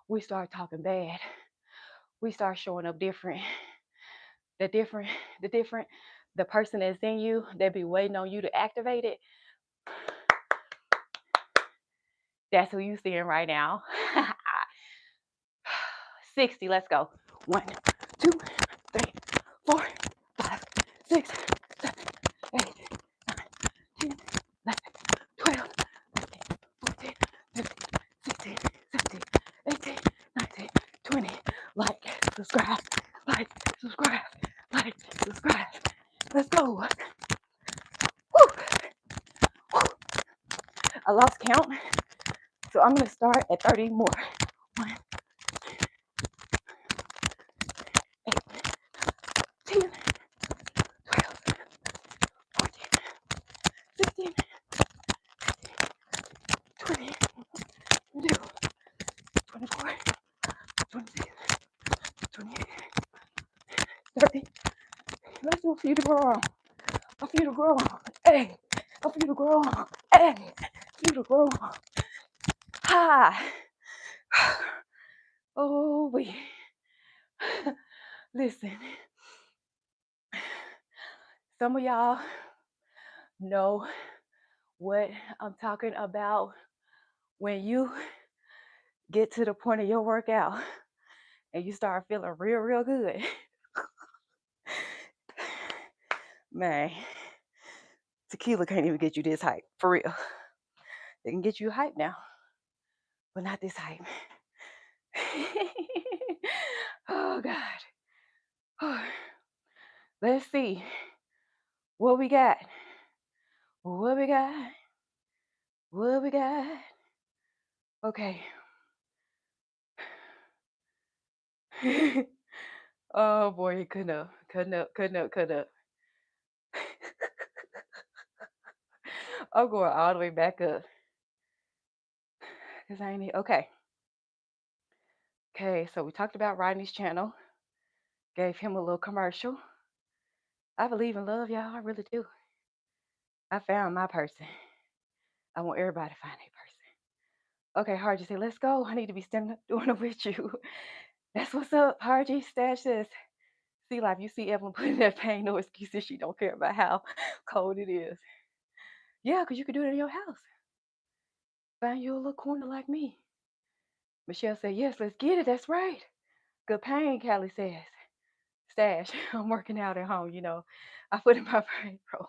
we start talking bad. We start showing up different. The person that's in you, they be waiting on you to activate it. That's who you seeing right now. 60, let's go. 1, 2, 3, 4, 5, 6, 7, 8, 9, 10, 11, 12, 13, 14, 15, 16, 17, 18, 19, 20. Like, subscribe, like, subscribe, like, subscribe. Let's go. Woo. Woo. I lost count, so I'm going to start and 30 more. 1, 8, 10, 12, 14, 16, 20, 22, 24, 26, 28, 30. Let's do a few to grow on. A few to grow on. Hey, a few to grow on. Hey, a few to grow on. Ha. Oh, we. Listen, some of y'all know what I'm talking about when you get to the point of your workout and you start feeling real good. Man, tequila can't even get you this hype, for real. They can get you hype now, but not this hype. Oh, God. Let's see what we got. What we got. What we got. Okay. Oh, boy, cutting up. I'm going all the way back up. Because I ain't. Okay. Okay, so we talked about Rodney's channel. Gave him a little commercial. I believe in love, y'all. I really do. I found my person. I want everybody to find a person. Okay, Harji said, let's go. I need to be standing up doing it with you. That's what's up, Harji. Stash says, see, like you see Evelyn putting that pain, no excuses. She don't care about how cold it is. Yeah, because you could do it in your house. Find you a little corner like me. Michelle said, yes, let's get it. That's right. Good pain, Callie says. Stash, I'm working out at home, you know. I put in my pain, bro.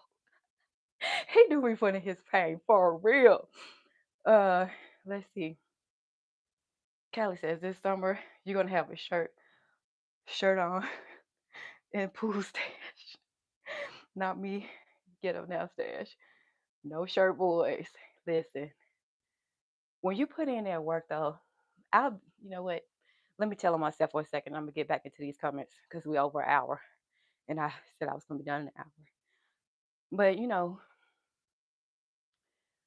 He knew me putting his pain for real. Let's see. Callie says this summer you're gonna have a shirt on and pool stash. Not me. Get up now, stash. No shirt, boys. Listen, when you put in that work though, you know what? Let me tell on myself for a second. I'm gonna get back into these comments because we over an hour, and I said I was gonna be done in an hour. But you know,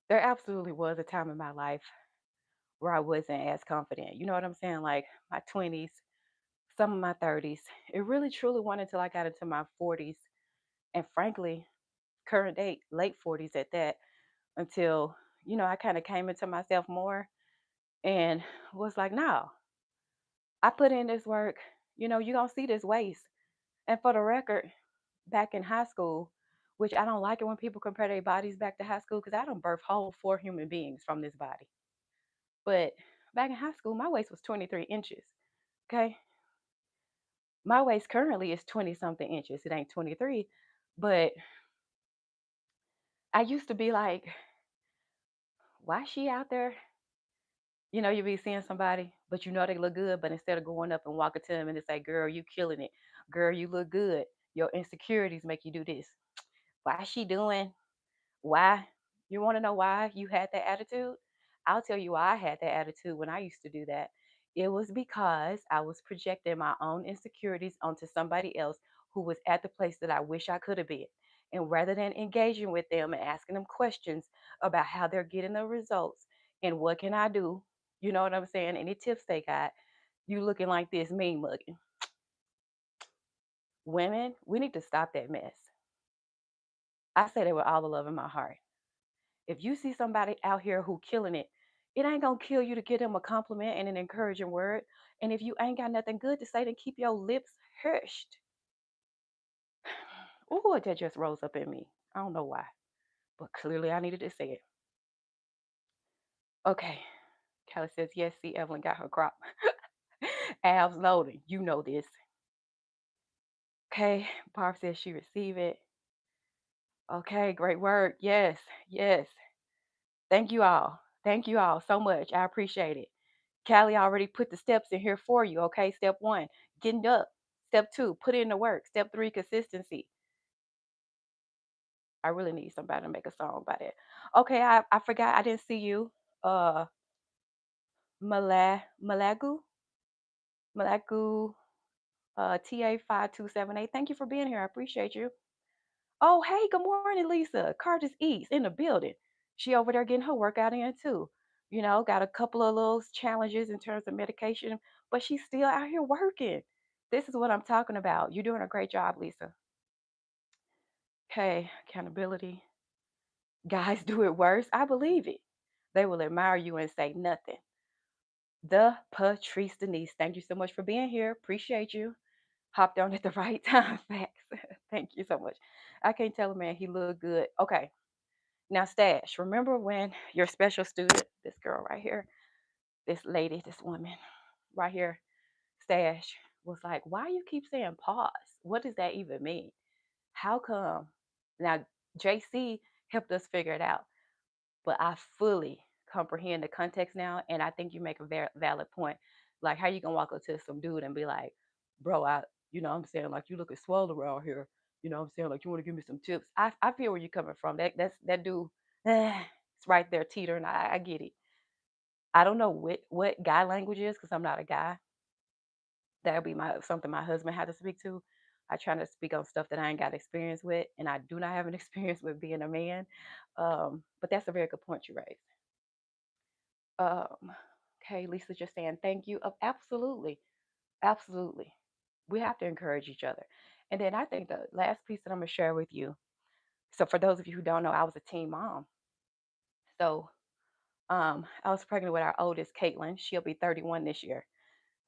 there absolutely was a time in my life where I wasn't as confident. You know what I'm saying? Like my 20s, some of my 30s. It really truly wasn't until I got into my 40s, and frankly, current date, late 40s at that, until, you know, I kind of came into myself more and was like, no, I put in this work. You know, you're going to see this waste. And for the record, back in high school, which I don't like it when people compare their bodies back to high school because I don't birth whole 4 human beings from this body. But back in high school, my waist was 23 inches. Okay. My waist currently is 20 something inches. It ain't 23. But I used to be like, why is she out there? You know, you be seeing somebody, but you know they look good, but instead of going up and walking to them and say, girl, you killing it. Girl, you look good. Your insecurities make you do this. Why is she doing? Why? You want to know why you had that attitude? I'll tell you why I had that attitude when I used to do that. It was because I was projecting my own insecurities onto somebody else who was at the place that I wish I could have been. And rather than engaging with them and asking them questions about how they're getting the results and what can I do, you know what I'm saying? Any tips they got, you looking like this mean mugging. Women, we need to stop that mess. I say that with all the love in my heart. If you see somebody out here who killing it, it ain't gonna kill you to give them a compliment and an encouraging word. And if you ain't got nothing good to say, then keep your lips hushed. Oh, that just rose up in me. I don't know why, but clearly I needed to say it. Okay. Kelly says, yes, see, Evelyn got her crop. Abs loading. You know this. Okay. Barb says she received it. Okay, great work. Yes, yes. Thank you all. Thank you all so much. I appreciate it. Callie already put the steps in here for you. Okay, step 1, getting up. Step 2, put in the work. Step 3, consistency. I really need somebody to make a song about it. Okay, I forgot. I didn't see you. Uh, Malagu, TA5278. Thank you for being here. I appreciate you. Oh, hey, good morning, Lisa. Curtis East in the building. She over there getting her workout in too. Got a couple of little challenges in terms of medication, but she's still out here working. This is what I'm talking about. You're doing a great job, Lisa. Okay, accountability. Guys do it worse. I believe it. They will admire you and say nothing. The Patrice Denise. Thank you so much for being here. Appreciate you. Hopped on at the right time. Facts. Thank you so much. I can't tell a man he looked good. Okay. Now, Stash, remember when your special student, this girl right here, this lady, this woman right here, Stash, was like, why you keep saying pause? What does that even mean? How come? Now, JC helped us figure it out, but I fully comprehend the context now, and I think you make a very valid point. Like, how you gonna walk up to some dude and be like, "Bro, what I'm saying, like, you looking swell around here. What I'm saying, like, you want to give me some tips." I feel where you're coming from. That dude. It's right there teetering. I get it. I don't know what guy language is because I'm not a guy. That'll be my something my husband had to speak to. I try to speak on stuff that I ain't got experience with, and I do not have an experience with being a man. But that's a very good point you raised. Um, okay, Lisa just saying thank you. Absolutely, absolutely. We have to encourage each other. And then I think the last piece that I'm gonna share with you. So for those of you who don't know, I was a teen mom. So I was pregnant with our oldest, Caitlin. She'll be 31 this year.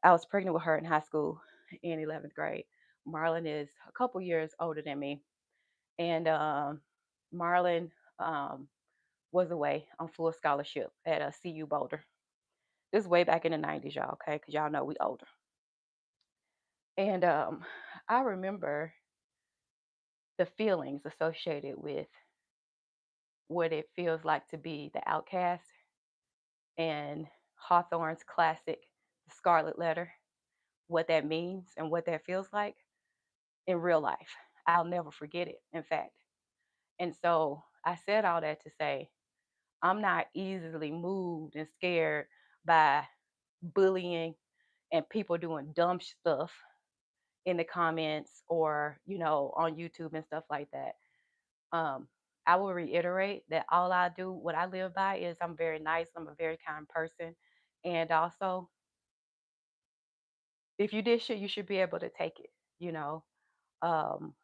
I was pregnant with her in high school in 11th grade. Marlon is a couple years older than me, and Marlon um, was away on full scholarship at a CU Boulder. This is way back in the 90s, y'all, okay? Because y'all know we older. And I remember the feelings associated with what it feels like to be the outcast and Hawthorne's classic, The Scarlet Letter, what that means and what that feels like in real life. I'll never forget it, in fact. And so I said all that to say I'm not easily moved and scared by bullying and people doing dumb stuff in the comments or, on YouTube and stuff like that. Um, I will reiterate that all I do, what I live by is I'm very nice. I'm a very kind person. And also, if you did shit, you should be able to take it, you know. Um,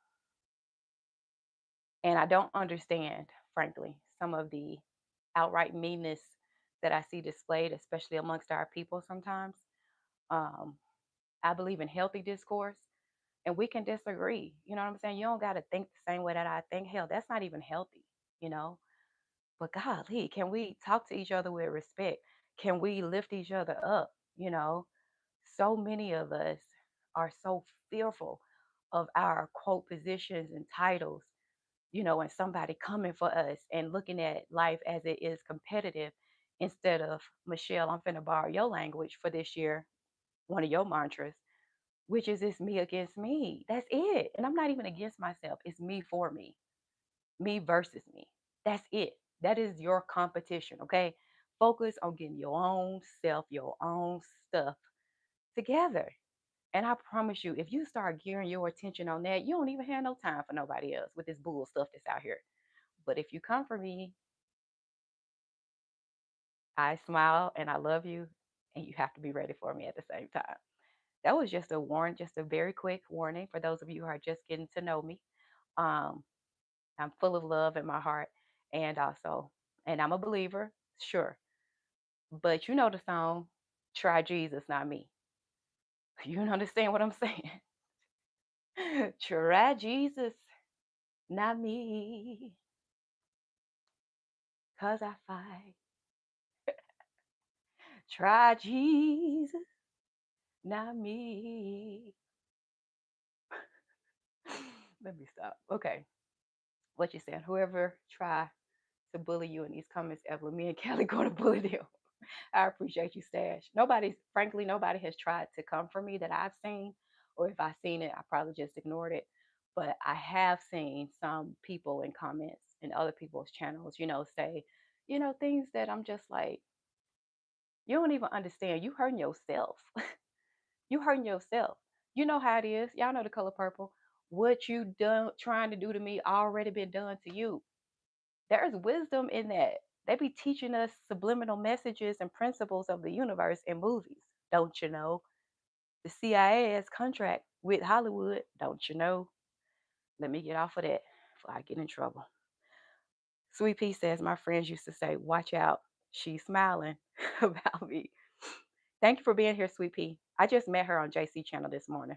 and I don't understand, frankly, some of the outright meanness that I see displayed, especially amongst our people sometimes. Um, I believe in healthy discourse and we can disagree. You know what I'm saying? You don't got to think the same way that I think. Hell, that's not even healthy, you know? But golly, can we talk to each other with respect? Can we lift each other up? You know, so many of us are so fearful of our quote positions and titles, and somebody coming for us and looking at life as it is competitive instead of Michelle, I'm finna borrow your language for this year, one of your mantras, which is it's me against me. That's it. And I'm not even against myself. It's me for me versus me. That's it. That is your competition, okay? Focus on getting your own self, your own stuff together. And I promise you, if you start gearing your attention on that, you don't even have no time for nobody else with this bull stuff that's out here. But if you come for me, I smile and I love you, and you have to be ready for me at the same time. That was just a warning, just a very quick warning for those of you who are just getting to know me. Um, I'm full of love in my heart, and also, and I'm a believer, sure. But you know the song, "Try Jesus, Not Me." You understand what I'm saying? Try Jesus, not me, 'cause I fight. Try Jesus, not me. Let me stop. Okay, what you saying? Whoever try to bully you in these comments, Evelyn, me and Kelly going to bully them. I appreciate you, Stash. Frankly, nobody has tried to come for me that I've seen, or if I've seen it, I probably just ignored it. But I have seen some people in comments and other people's channels, say, things that I'm just like, You don't even understand. You hurting yourself. You hurting yourself. You know how it is. Y'all know the color purple. What you done trying to do to me already been done to you. There's wisdom in that. They be teaching us subliminal messages and principles of the universe in movies. Don't you know? The CIA has contract with Hollywood. Don't you know? Let me get off of that before I get in trouble. Sweet Pea says, my friends used to say, watch out. She's smiling about me. Thank you for being here, Sweet Pea. I just met her on JC channel this morning.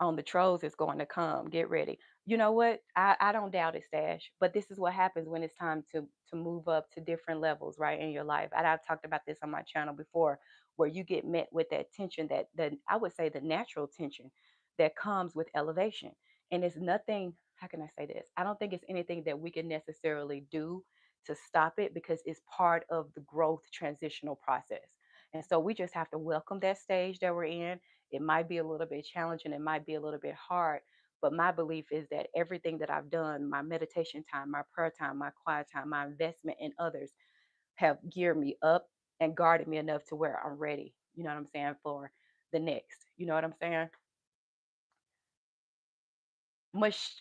On the trolls is going to come. Get ready. You know what? I don't doubt it, Stash. But this is what happens when it's time to move up to different levels, right, in your life. And I've talked about this on my channel before, where you get met with that tension, that I would say the natural tension that comes with elevation. And it's nothing, how can I say this? I don't think it's anything that we can necessarily do to stop it because it's part of the growth transitional process. And so we just have to welcome that stage that we're in. It might be a little bit challenging, it might be a little bit hard, but my belief is that everything that I've done, my meditation time, my prayer time, my quiet time, my investment in others have geared me up and guarded me enough to where I'm ready, you know what I'm saying, for the next. You know what I'm saying? Mush,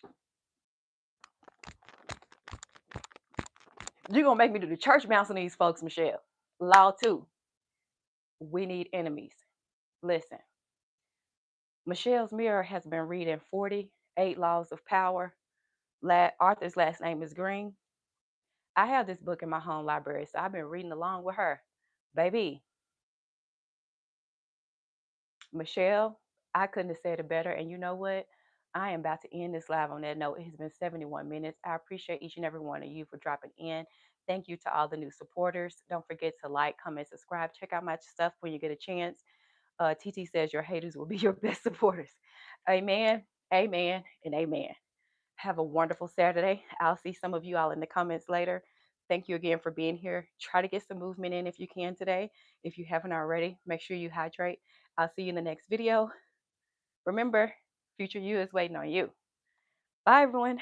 you're gonna make me do the church mouse on these folks, Michelle. Law two. We need enemies. Listen, Michelle's mirror has been reading 48 Laws of Power. Arthur's last name is Green. I have this book in my home library, so I've been reading along with her. Baby, Michelle, I couldn't have said it better. And you know what? I am about to end this live on that note. It has been 71 minutes. I appreciate each and every one of you for dropping in. Thank you to all the new supporters. Don't forget to like, comment, subscribe. Check out my stuff when you get a chance. TT says your haters will be your best supporters. Amen, amen, and amen. Have a wonderful Saturday. I'll see some of you all in the comments later. Thank you again for being here. Try to get some movement in if you can today. If you haven't already, make sure you hydrate. I'll see you in the next video. Remember, future you is waiting on you. Bye, everyone.